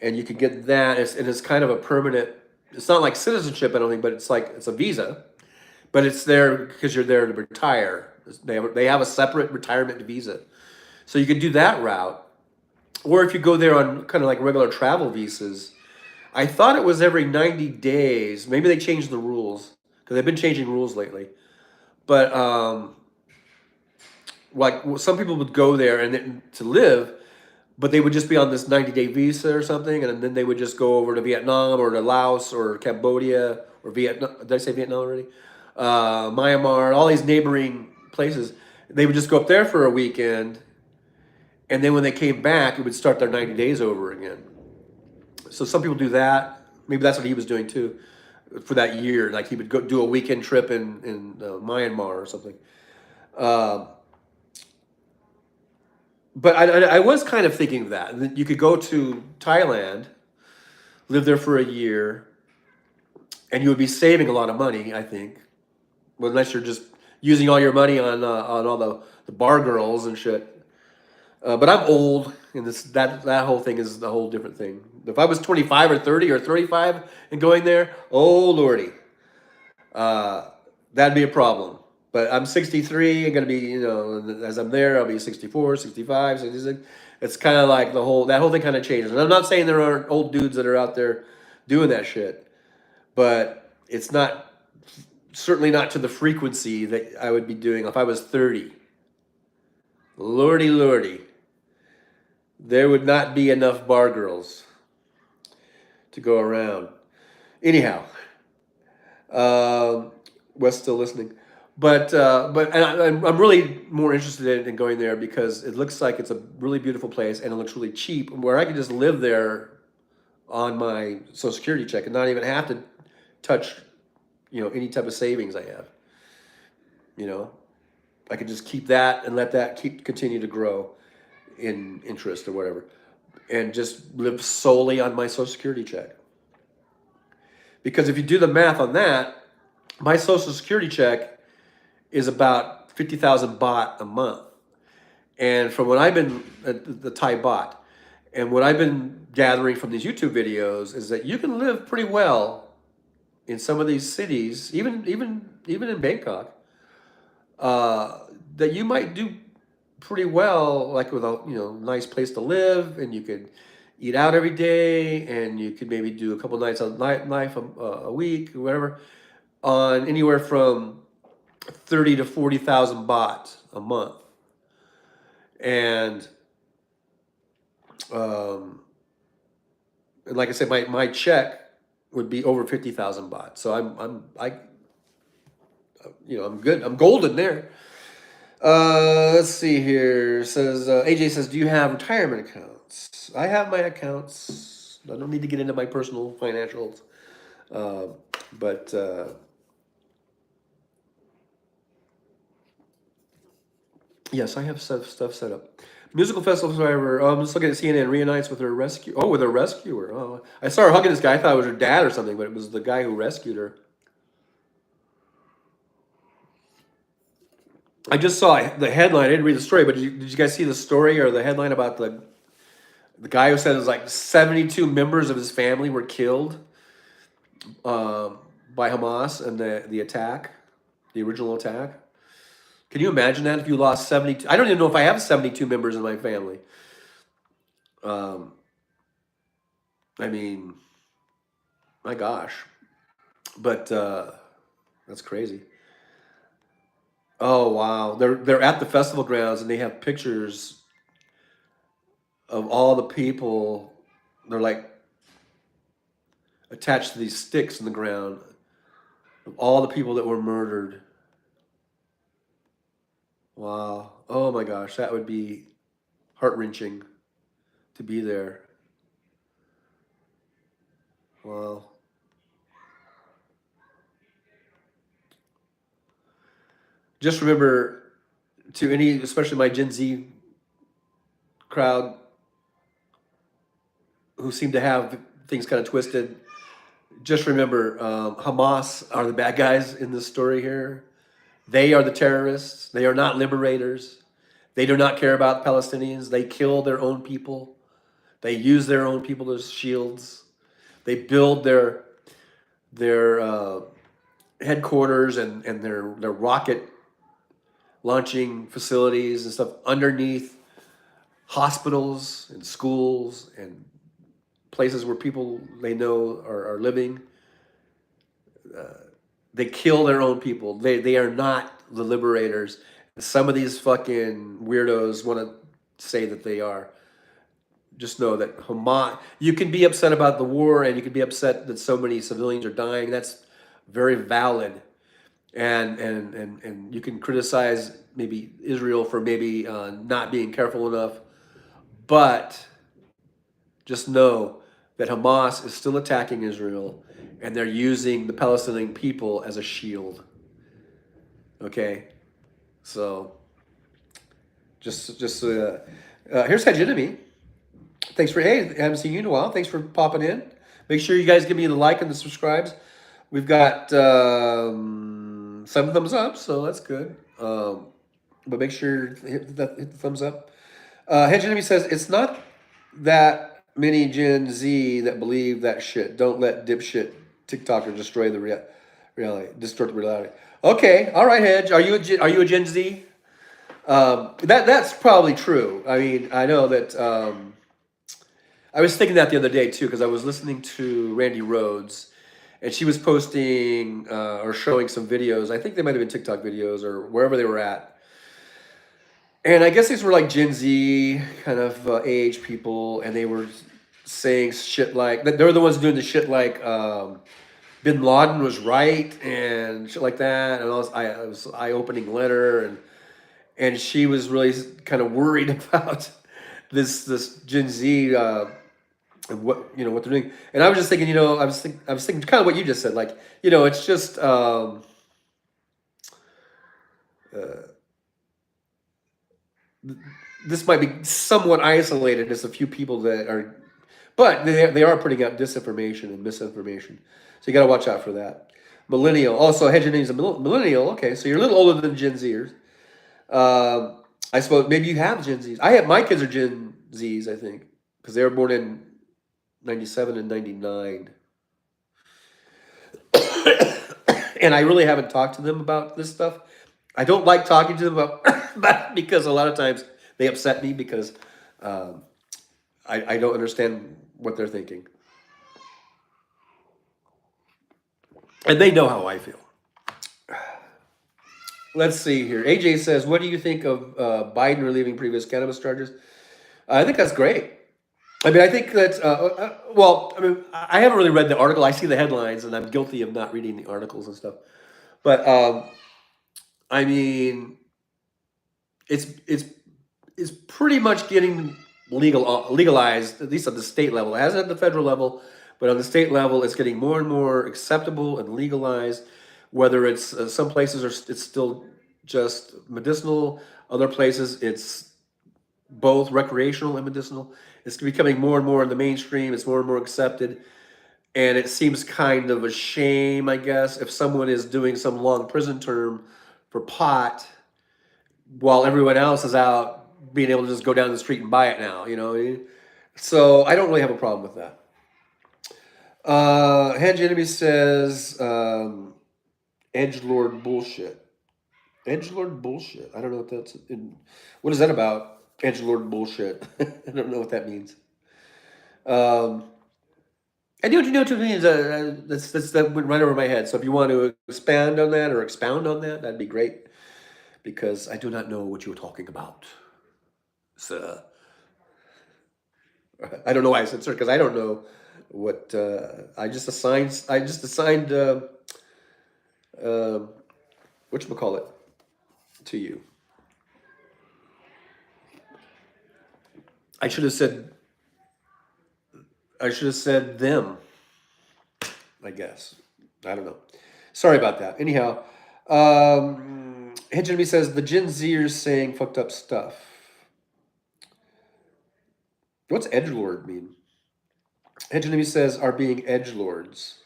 and you can get that, and it's kind of a permanent It's not like citizenship, I don't think, but it's like it's a visa, but it's there because you're there to retire. They have a separate retirement visa, so you could do that route. Or if you go there on kind of like regular travel visas, I thought it was every 90 days. Maybe they changed the rules because they've been changing rules lately. But like some people would go there and to live, but they would just be on this 90-day visa or something, and then they would just go over to Vietnam or to Laos or Cambodia or Vietnam. Did I say Vietnam already? Myanmar, all these neighboring places. They would just go up there for a weekend, and then when they came back, it would start their 90 days over again. So some people do that. Maybe that's what he was doing too, for that year. Like he would go do a weekend trip in Myanmar or something. Uh, but I was kind of thinking of that you could go to Thailand, live there for a year, and you would be saving a lot of money. I think, well, unless you're just using all your money on all the bar girls and shit. But I'm old, and that whole thing is a whole different thing. If I was 25 or 30 or 35 and going there, oh lordy, uh, that'd be a problem. But I'm 63. I'm gonna be, as I'm there, I'll be 64, 65, 66. It's kind of like that whole thing kind of changes. And I'm not saying there aren't old dudes that are out there doing that shit, but it's not certainly not to the frequency that I would be doing if I was 30. Lordy, lordy, there would not be enough bar girls to go around. Anyhow, Wes still listening, but I'm really more interested in going there because it looks like it's a really beautiful place and it looks really cheap, where I could just live there on my Social Security check and not even have to touch, any type of savings I have. You know, I could just keep that and let that continue to grow in interest or whatever, and just live solely on my Social Security check. Because if you do the math on that, my Social Security check is about 50,000 baht a month. And from what I've been, the Thai baht, and what I've been gathering from these YouTube videos is that you can live pretty well in some of these cities, even in Bangkok, that you might do pretty well, like with a nice place to live, and you could eat out every day, and you could maybe do a couple nights a night a week or whatever, on anywhere from 30 to 40,000 baht a month, and and like I said, my check would be over 50,000 baht. So I'm good. I'm golden there. Let's see here. Says AJ says, "Do you have retirement accounts?" I have my accounts. I don't need to get into my personal financials, but yes, I have stuff set up. Musical festival survivor. I'm just looking at CNN reunites with her rescue. Oh, with her rescuer. Oh, I saw her hugging this guy. I thought it was her dad or something, but it was the guy who rescued her. I just saw the headline. I didn't read the story, but did you guys see the story or the headline about the guy who said it was like 72 members of his family were killed by Hamas and the attack, the original attack? Can you imagine that if you lost 72? I don't even know if I have 72 members in my family. Um, I mean, my gosh, but that's crazy. Oh wow, they're at the festival grounds and they have pictures of all the people. They're like attached to these sticks in the ground of all the people that were murdered. Wow. Oh my gosh, that would be heart wrenching to be there. Wow. Just remember, to any, especially my Gen Z crowd who seem to have things kind of twisted, just remember, Hamas are the bad guys in this story here. They are the terrorists. They are not liberators. They do not care about Palestinians. They kill their own people. They use their own people as shields. They build their headquarters and their rocket launching facilities and stuff underneath hospitals and schools and places where people they know are living. They kill their own people. They are not the liberators. Some of these fucking weirdos want to say that they are. Just know that Hamas. You can be upset about the war, and you can be upset that so many civilians are dying. That's very valid, and you can criticize maybe Israel for maybe not being careful enough, but just know that Hamas is still attacking Israel, and they're using the Palestinian people as a shield. Okay, so just here's Hegemony. Thanks for hey, I haven't seen you in a while. Thanks for popping in. Make sure you guys give me the like and the subscribes. We've got 7 thumbs up, so that's good. But make sure to hit the thumbs up. Hegemony says it's not that many Gen Z that believe that shit. Don't let dipshit TikToker destroy the reality. Distort the reality. Okay, all right, Hedge. Are you a Gen Z? That's probably true. I mean, I know that. I was thinking that the other day too because I was listening to Randy Rhodes, and she was posting or showing some videos. I think they might have been TikTok videos or wherever they were at. And I guess these were like Gen Z kind of age people, and they were saying shit like they were the ones doing the shit like Bin Laden was right and shit like that. And it was eye-opening letter, and she was really kind of worried about this Gen Z and what what they're doing. And I was just thinking, I was thinking kind of what you just said, like it's just. This might be somewhat isolated, as a few people that are, but they are putting out disinformation and misinformation. So you got to watch out for that. Millennial. Also, Hegemony is a millennial. Okay, so you're a little older than Gen Zers. I suppose maybe you have Gen Zs. My kids are Gen Zs, I think, because they were born in 97 and 99. And I really haven't talked to them about this stuff. I don't like talking to them about because a lot of times they upset me because I don't understand what they're thinking. And they know how I feel. Let's see here. AJ says, what do you think of Biden relieving previous cannabis charges? I think that's great. I mean, I think that, well, I mean, I haven't really read the article. I see the headlines, and I'm guilty of not reading the articles and stuff. But, I mean, it's pretty much getting legalized, at least at the state level. It hasn't at the federal level, but on the state level, it's getting more and more acceptable and legalized. Whether it's some places it's still just medicinal, other places it's both recreational and medicinal. It's becoming more and more in the mainstream. It's more and more accepted. And it seems kind of a shame, I guess, if someone is doing some long prison term for pot while everyone else is out being able to just go down the street and buy it now, So I don't really have a problem with that. Hedge Enemy says, edgelord bullshit. Edgelord bullshit. I don't know what that's what is that about? Edgelord bullshit. I don't know what that means. I do what you know what it means. That went right over my head. So if you want to expand on that or expound on that, that'd be great. Because I do not know what you're talking about, sir. I don't know why I said sir, because I don't know what I just assigned whatchamacallit to you. I should have said them, I guess. I don't know. Sorry about that. Anyhow, Hedge Enemy says the Gen Zers saying fucked up stuff. What's edgelord mean? Hedge Enemy says are being edgelords.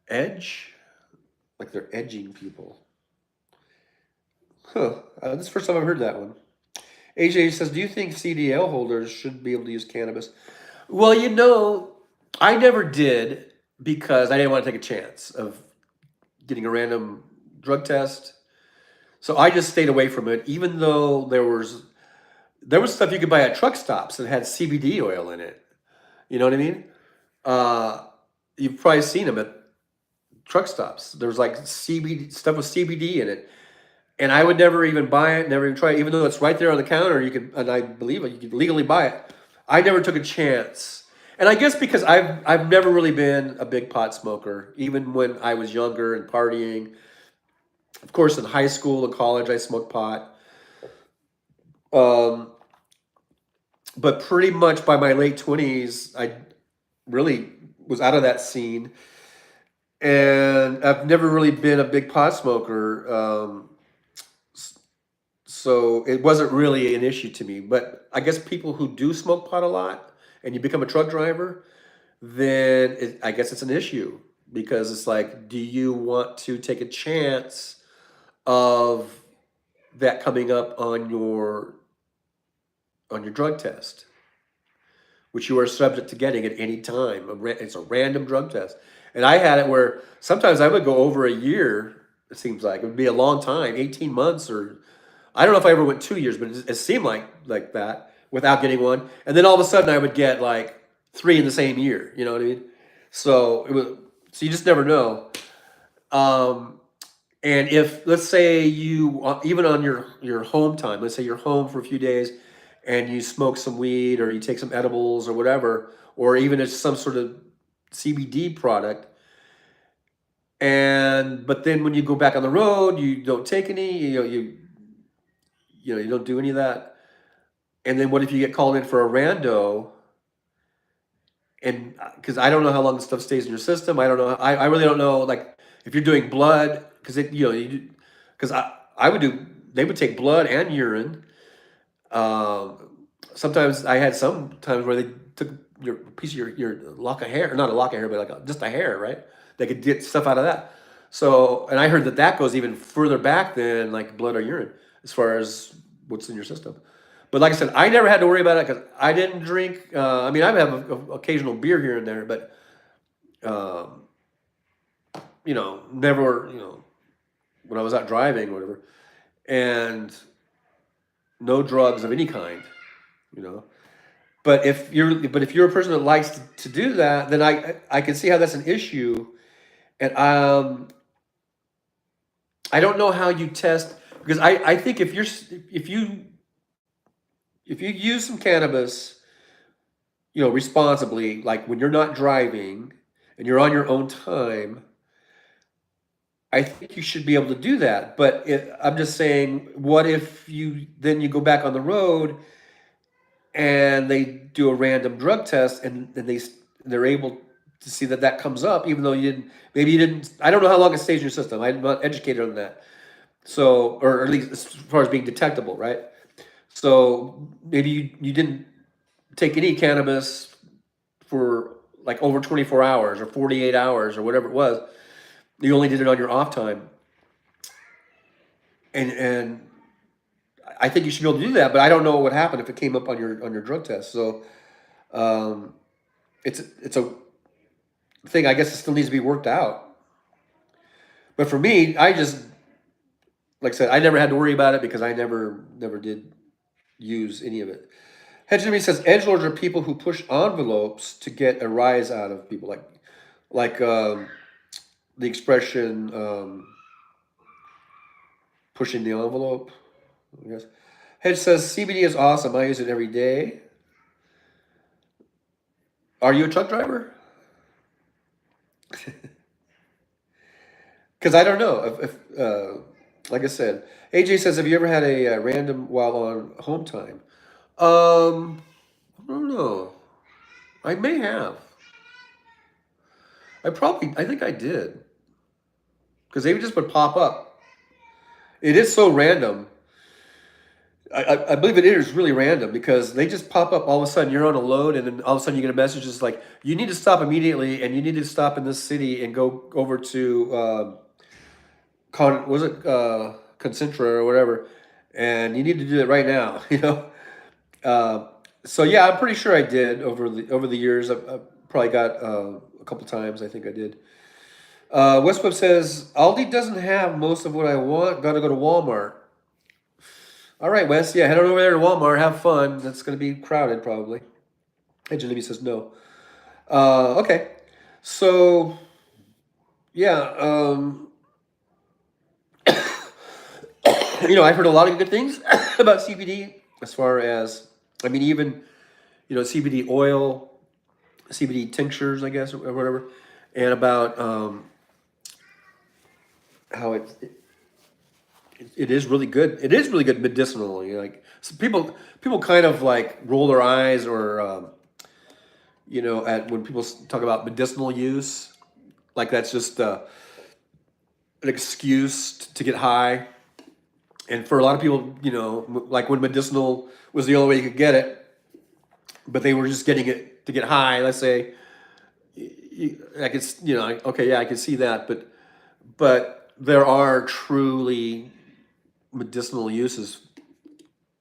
Edge? Like they're edging people. Huh. This is the first time I've heard that one. AJ says, do you think CDL holders should be able to use cannabis? Well, I never did. because I didn't want to take a chance of getting a random drug test. So I just stayed away from it, even though there was stuff you could buy at truck stops that had CBD oil in it. You know what I mean? Uh, you've probably seen them at truck stops. There's like CBD stuff with CBD in it, and I would never even buy it, never even try it, even though it's right there on the counter. You could, and I believe it, you could legally buy it. I never took a chance, and I guess because I've never really been a big pot smoker, even when I was younger and partying. Of course, in high school and college, I smoked pot. Um, but pretty much by my late 20s, I really was out of that scene, and I've never really been a big pot smoker. So it wasn't really an issue to me. But I guess people who do smoke pot a lot and you become a truck driver, then I guess it's an issue because it's like, do you want to take a chance of that coming up on your drug test, which you are subject to getting at any time? It's a random drug test, and I had it where sometimes I would go over a year. It seems like it would be a long time, 18 months, or I don't know if I ever went 2 years, but it seemed like that without getting one. And then all of a sudden, I would get like three in the same year. You know what I mean? So it was. So you just never know. Um, and if let's say you even on your home time, let's say you're home for a few days, and you smoke some weed or you take some edibles or whatever, or even it's some sort of CBD product, and but then when you go back on the road, you don't take any. You don't do any of that. And then what if you get called in for a rando? And because I don't know how long the stuff stays in your system, I don't know. I really don't know. Like if you're doing blood, because because I would do. They would take blood and urine. Sometimes I had some times where they took your piece of your lock of hair, not a lock of hair, but like just a hair, right? They could get stuff out of that. So, and I heard that goes even further back than like blood or urine as far as what's in your system. But like I said, I never had to worry about it because I didn't drink. I mean, I have occasional beer here and there, but um, never. When I was out driving or whatever, and no drugs of any kind. You know. But if you're a person that likes to do that, then I can see how that's an issue. And I don't know how you test because I think if you use some cannabis, responsibly, like when you're not driving and you're on your own time, I think you should be able to do that. But I'm just saying, what if you go back on the road and they do a random drug test and they're able to see that comes up, even though maybe you didn't. I don't know how long it stays in your system. I'm not educated on that. So, or at least as far as being detectable, right? So maybe you didn't take any cannabis for like over 24 hours or 48 hours or whatever it was. You only did it on your off time. And I think you should be able to do that, but I don't know what would happen if it came up on your drug test. So um, it's a thing. I guess it still needs to be worked out. But for me, I just like I said, I never had to worry about it because I never did use any of it. Hedge Jimmy says edgelords are people who push envelopes to get a rise out of people, like the expression pushing the envelope. I guess. Hedge says CBD is awesome. I use it every day. Are you a truck driver? Because I don't know like I said, AJ says, have you ever had a random while on home time? I don't know. I may have. I think I did. Because they just would pop up. It is so random. I believe it is really random because they just pop up all of a sudden. You're on a load, and then all of a sudden you get a message that's like, you need to stop immediately, and you need to stop in this city and go over to was it Concentra or whatever, and you need to do it right now. Uh, so yeah, I'm pretty sure I did over the years. I probably got a couple times. I think I did. Westweb says Aldi doesn't have most of what I want. Got to go to Walmart. All right, Wes. Yeah, head on over there to Walmart. Have fun. That's going to be crowded probably. Hey, Jimmy says no. Okay. So yeah, I've heard a lot of good things about CBD as far as, I mean, even, CBD oil, CBD tinctures, I guess, or whatever, and about how it is really good. It is really good medicinally. Like, so people kind of like roll their eyes, or at when people talk about medicinal use, like that's just an excuse to get high. And for a lot of people, like when medicinal was the only way you could get it, but they were just getting it to get high. Let's say, I could, okay, yeah, I can see that, but there are truly medicinal uses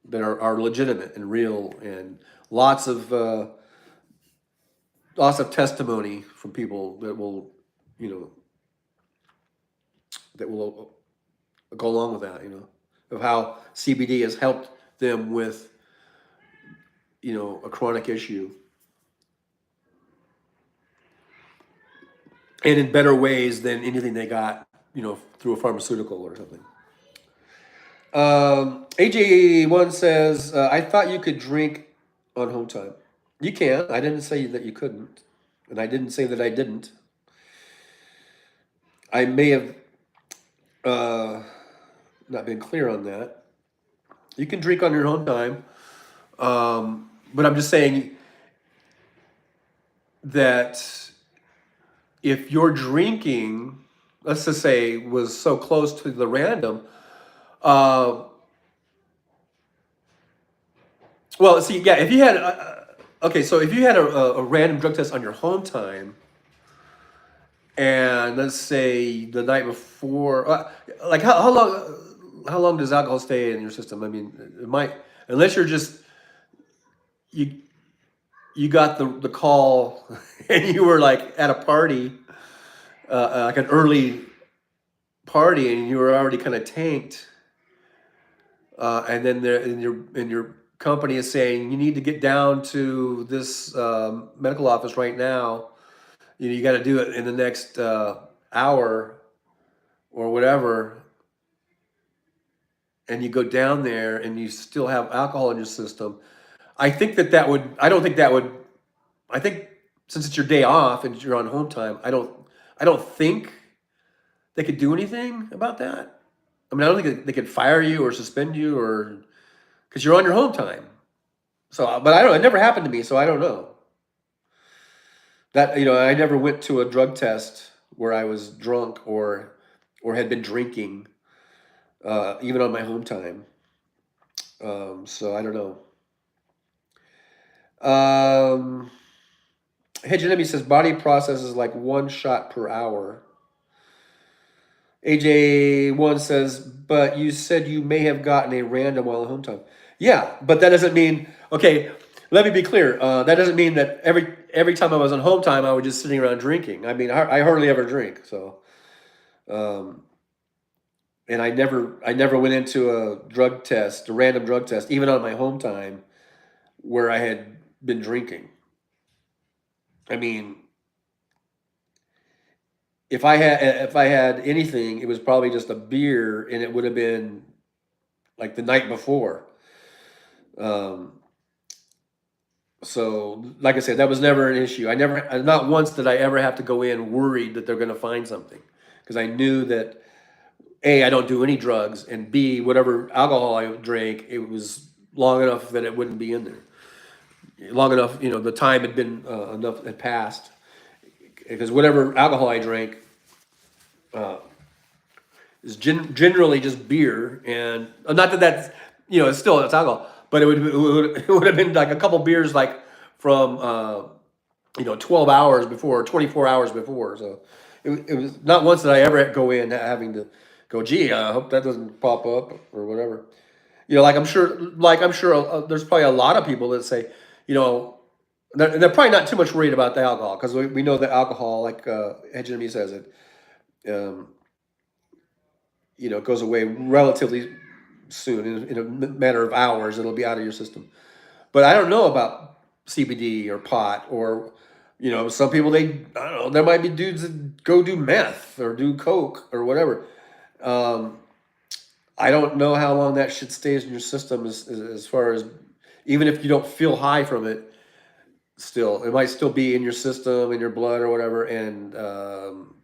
that are legitimate and real, and lots of testimony from people that will, that will go along with that, of how CBD has helped them with, a chronic issue, and in better ways than anything they got, through a pharmaceutical or something. AJ1 says, I thought you could drink on home time. You can. I didn't say that you couldn't. And I didn't say that I didn't. I may have not been clear on that. You can drink on your own time. But I'm just saying that if your drinking, let's just say, was so close to the random, well, see, yeah, if you had, okay, so if you had a random drug test on your home time, and let's say the night before, like how long does alcohol stay in your system? I mean, it might, unless you're just, you you got the call and you were like at a party, like an early party, and you were already kind of tanked, and then your company is saying you need to get down to this medical office right now. You got to do it in the next hour or whatever, and you go down there and you still have alcohol in your system. I think that would. I don't think that would. I think since it's your day off and you're on home time, I don't think they could do anything about that. I mean, I don't think they could fire you or suspend you, or because you're on your home time. So, but I don't. It never happened to me, so I don't know. That I never went to a drug test where I was drunk or had been drinking, even on my home time. So I don't know. Hegemony says body processes like one shot per hour. AJ1 says, but you said you may have gotten a random while at home time. Yeah, but that doesn't mean, okay, let me be clear. That doesn't mean that every time I was on home time, I was just sitting around drinking. I mean, I hardly ever drink. So, and I never went into a drug test, a random drug test, even on my home time, where I had been drinking. I mean, if I had anything, it was probably just a beer, and it would have been like the night before. So, like I said, that was never an issue. Not once did I ever have to go in worried that they're going to find something, because I knew that A, I don't do any drugs, and B, whatever alcohol I drank, it was long enough that it wouldn't be in there. Long enough, the time had been enough had passed, because whatever alcohol I drank is generally just beer, and not that that's it's alcohol, but it would have been like a couple beers, like from 12 hours before, 24 hours before. So it was not once that I ever go in having to go, gee, I hope that doesn't pop up or whatever. Like I'm sure there's probably a lot of people that say, they're probably not too much worried about the alcohol because we know that alcohol, like Hedge Enemy says it, um, goes away relatively soon in a matter of hours. It'll be out of your system. But I don't know about CBD or pot or, some people I don't know. There might be dudes that go do meth or do coke or whatever. Um, I don't know how long that shit stays in your system as far as even if you don't feel high from it. Still, it might still be in your system, in your blood or whatever, and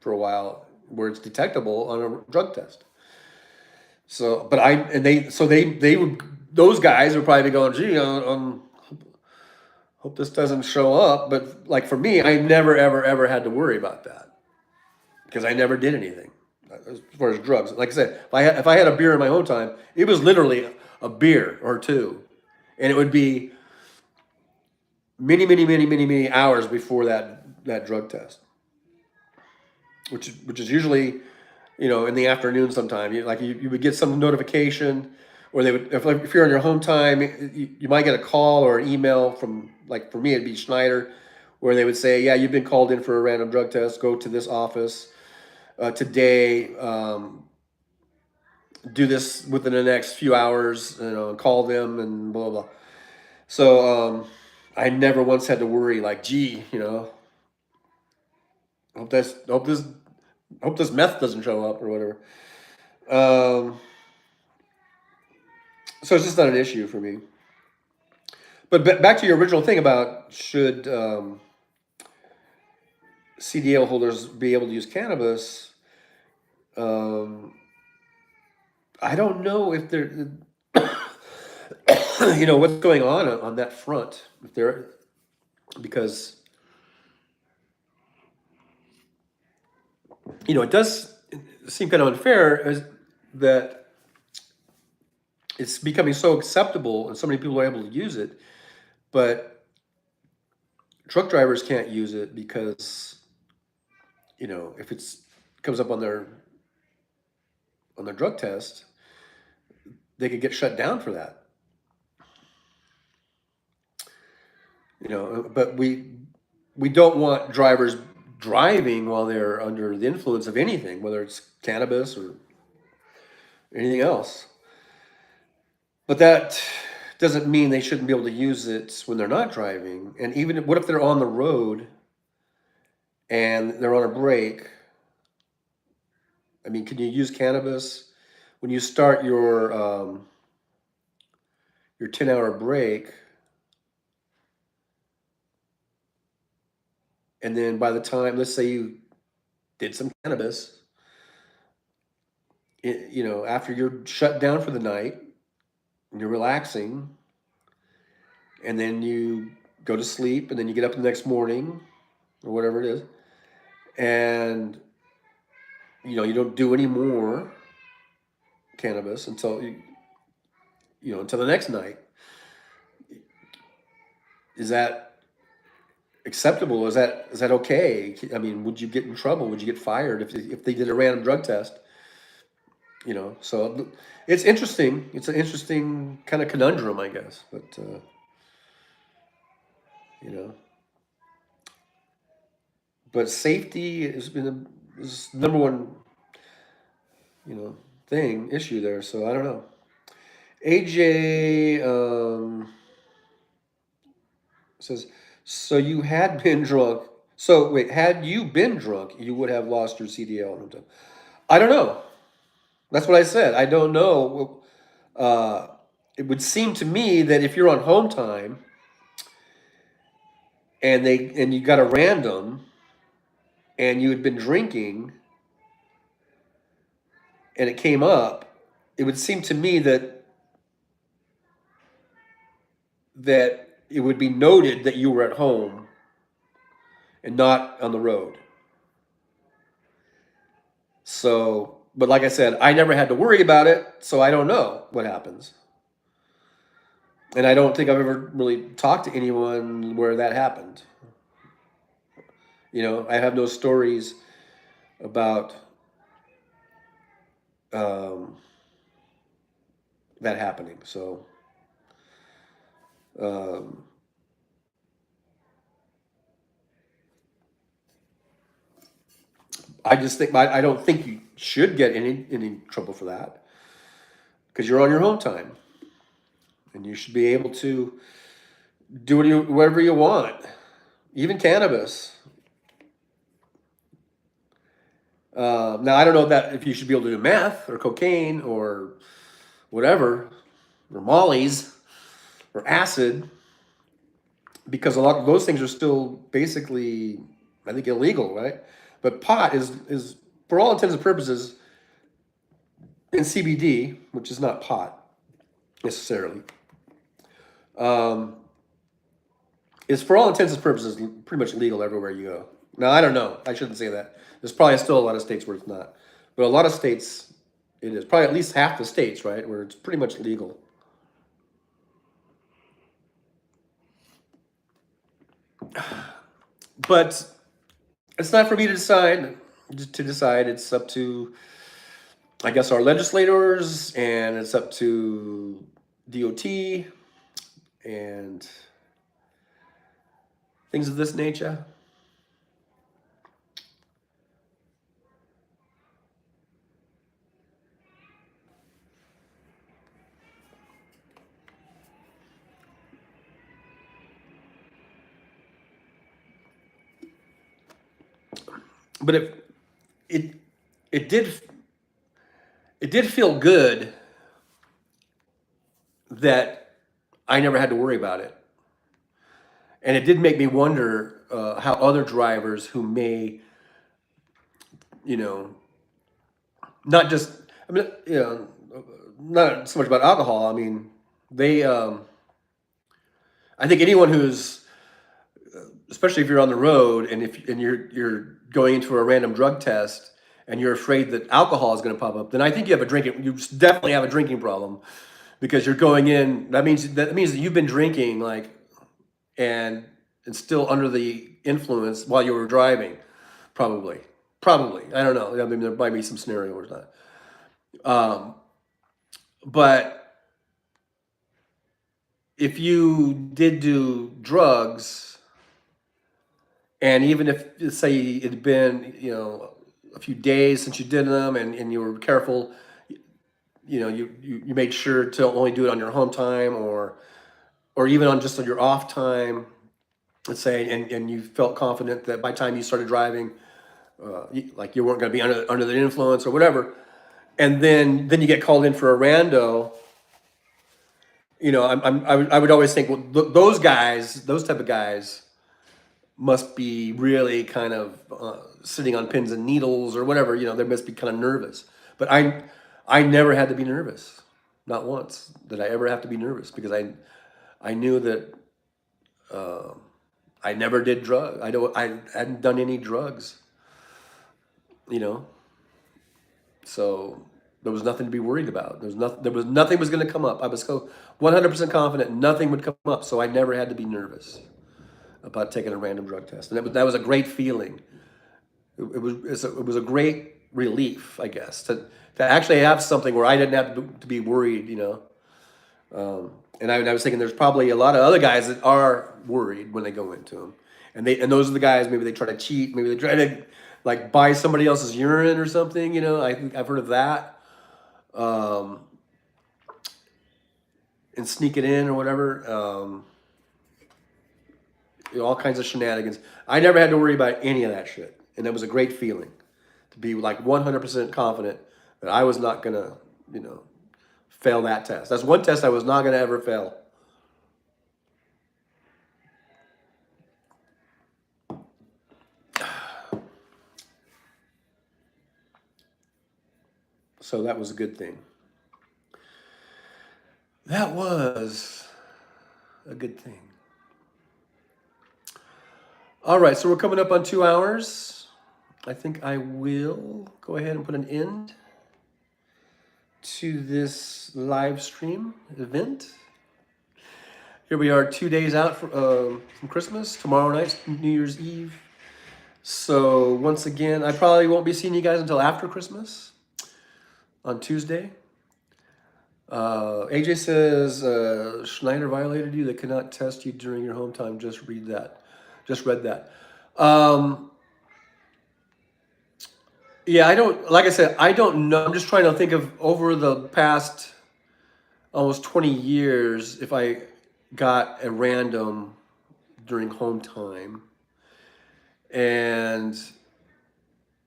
for a while where it's detectable on a drug test. So, but I and they so they would those guys would probably be going, gee, hope this doesn't show up. But like for me, I never ever ever had to worry about that because I never did anything as far as drugs. Like I said, if I had a beer in my own time, it was literally a beer or two, and it would be many hours before that drug test, which is usually in the afternoon sometime. You would get some notification, or they would if you're on your home time, you might get a call or an email from like for me it'd be Schneider, where they would say, yeah, you've been called in for a random drug test. Go to this office today. Do this within the next few hours. And call them and blah blah. So I never once had to worry like, gee, hope this hope this meth doesn't show up or whatever. Um, so it's just not an issue for me. But back to your original thing about should CDL holders be able to use cannabis? Um, I don't know if they're, what's going on that front. If they're because it does seem kind of unfair as that it's becoming so acceptable and so many people are able to use it, but truck drivers can't use it because if it's comes up on their drug test, they could get shut down for that. But we don't want drivers driving while they're under the influence of anything, whether it's cannabis or anything else. But that doesn't mean they shouldn't be able to use it when they're not driving. And even what if they're on the road and they're on a break? I mean, can you use cannabis when you start your 10-hour break? And then by the time, let's say you did some cannabis, after you're shut down for the night and you're relaxing, and then you go to sleep, and then you get up the next morning or whatever it is, and you don't do any more cannabis until the next night. Is that acceptable? Is that okay? I mean, would you get in trouble? Would you get fired if they did a random drug test? So it's interesting. It's an interesting kind of conundrum, I guess. But you know, but safety has been is number one, you know, issue there. So I don't know. AJ says, so you had been drunk. So wait, had you been drunk, you would have lost your CDL. I don't know. That's what I said. I don't know. Uh, it would seem to me that if you're on home time and you got a random and you had been drinking and it came up, it would seem to me that it would be noted that you were at home and not on the road. So, but like I said, I never had to worry about it, so I don't know what happens. And I don't think I've ever really talked to anyone where that happened. I have no stories about um, that happening. So, um, I just think I don't think you should get any trouble for that because you're on your home time and you should be able to do whatever you want, even cannabis. Now I don't know that if you should be able to do meth or cocaine or whatever or mollies or acid because a lot of those things are still basically, I think, illegal, right? But pot is for all intents and purposes in CBD, which is not pot necessarily, um, is for all intents and purposes pretty much legal everywhere you go. Now I don't know. I shouldn't say that. There's probably still a lot of states where it's not, but a lot of states it is. Probably at least half the states, right, where it's pretty much legal. But it's not for me to decide. To decide, it's up to, I guess, our legislators, and it's up to DOT and things of this nature. But it it did it did feel good that I never had to worry about it, and it did make me wonder how other drivers who may, you know, not just, I mean, not so much about alcohol. I mean, they, I think anyone who's, especially if you're on the road and if and you're going into a random drug test and you're afraid that alcohol is going to pop up, then I think you definitely have a drinking problem because you're going in. That means that you've been drinking like and still under the influence while you were driving, probably. Probably, I don't know. I mean, there might be some scenario where it's not. Um, but if you did do drugs, and even if say it had been a few days since you did them, and you were careful, you made sure to only do it on your home time or even on just on your off time, let's say, and you felt confident that by the time you started driving, like you weren't going to be under the influence or whatever, and then you get called in for a rando. I would always think, well, those guys, those type of guys, must be really kind of sitting on pins and needles or whatever. They must be kind of nervous. But I never had to be nervous. Not once did I ever have to be nervous because I knew that I never did drugs. I hadn't done any drugs. You know, so there was nothing to be worried about. There was nothing was going to come up. I was so 100% confident nothing would come up. So I never had to be nervous about taking a random drug test, and that was a great feeling. It was a great relief, I guess, to actually have something where I didn't have to be worried. And I was thinking there's probably a lot of other guys that are worried when they go into them, and those are the guys maybe they try to cheat, maybe they try to like buy somebody else's urine or something. I think I've heard of that, um, and sneak it in or whatever. All kinds of shenanigans. I never had to worry about any of that shit, and it was a great feeling to be like 100% confident that I was not gonna, fail that test. That's one test I was not gonna ever fail. So that was a good thing. That was a good thing. All right, so we're coming up on 2 hours. I think I will go ahead and put an end to this live stream event. Here we are 2 days out from Christmas. Tomorrow night's New Year's Eve. So once again, I probably won't be seeing you guys until after Christmas on Tuesday. AJ says Schneider violated you. They cannot test you during your home time. Just read that. Just read that. Yeah, I don't, like I said, I don't know. I'm just trying to think of over the past almost 20 years if I got a random during home time. And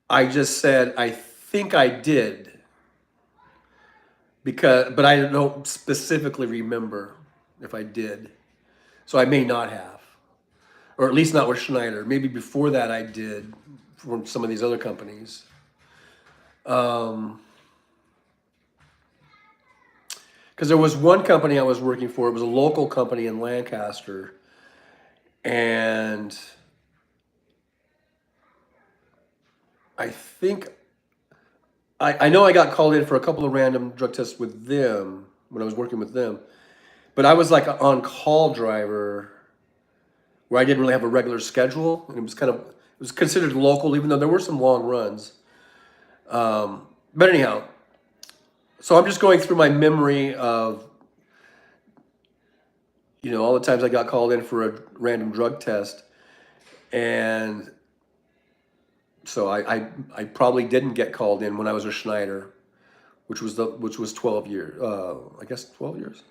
I just said, I think I did because, but I don't specifically remember if I did. So I may not have, or at least not with Schneider. Maybe before that I did from some of these other companies. Because there was one company I was working for. It was a local company in Lancaster, and I think I know I got called in for a couple of random drug tests with them when I was working with them. But I was like an on-call driver where I didn't really have a regular schedule, and it was considered local, even though there were some long runs. But anyhow, so I'm just going through my memory of all the times I got called in for a random drug test, and so I probably didn't get called in when I was with Schneider, which was 12 years. I guess 12 years,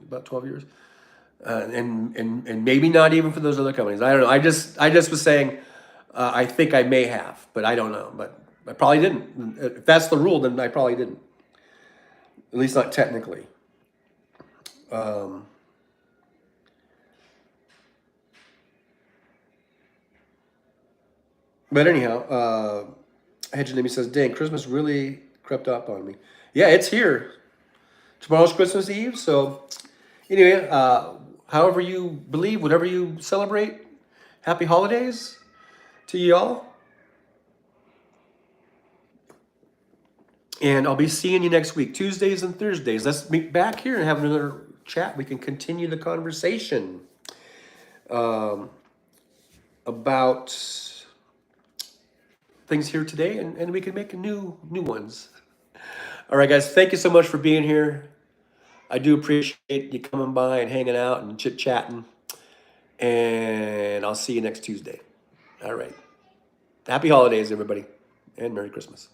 about 12 years. And maybe not even for those other companies. I don't know. I just was saying, I think I may have, but I don't know. But I probably didn't. If that's the rule, then I probably didn't. At least not technically. But anyhow, Hedge Name says, "Dang, Christmas really crept up on me." Yeah, it's here. Tomorrow's Christmas Eve, so anyway, however you believe, whatever you celebrate, happy holidays to you all. And I'll be seeing you next week, Tuesdays and Thursdays. Let's meet back here and have another chat. We can continue the conversation about things here today, and we can make new ones. All right, guys, thank you so much for being here. I do appreciate you coming by and hanging out and chit-chatting. And I'll see you next Tuesday. All right. Happy holidays, everybody, and Merry Christmas.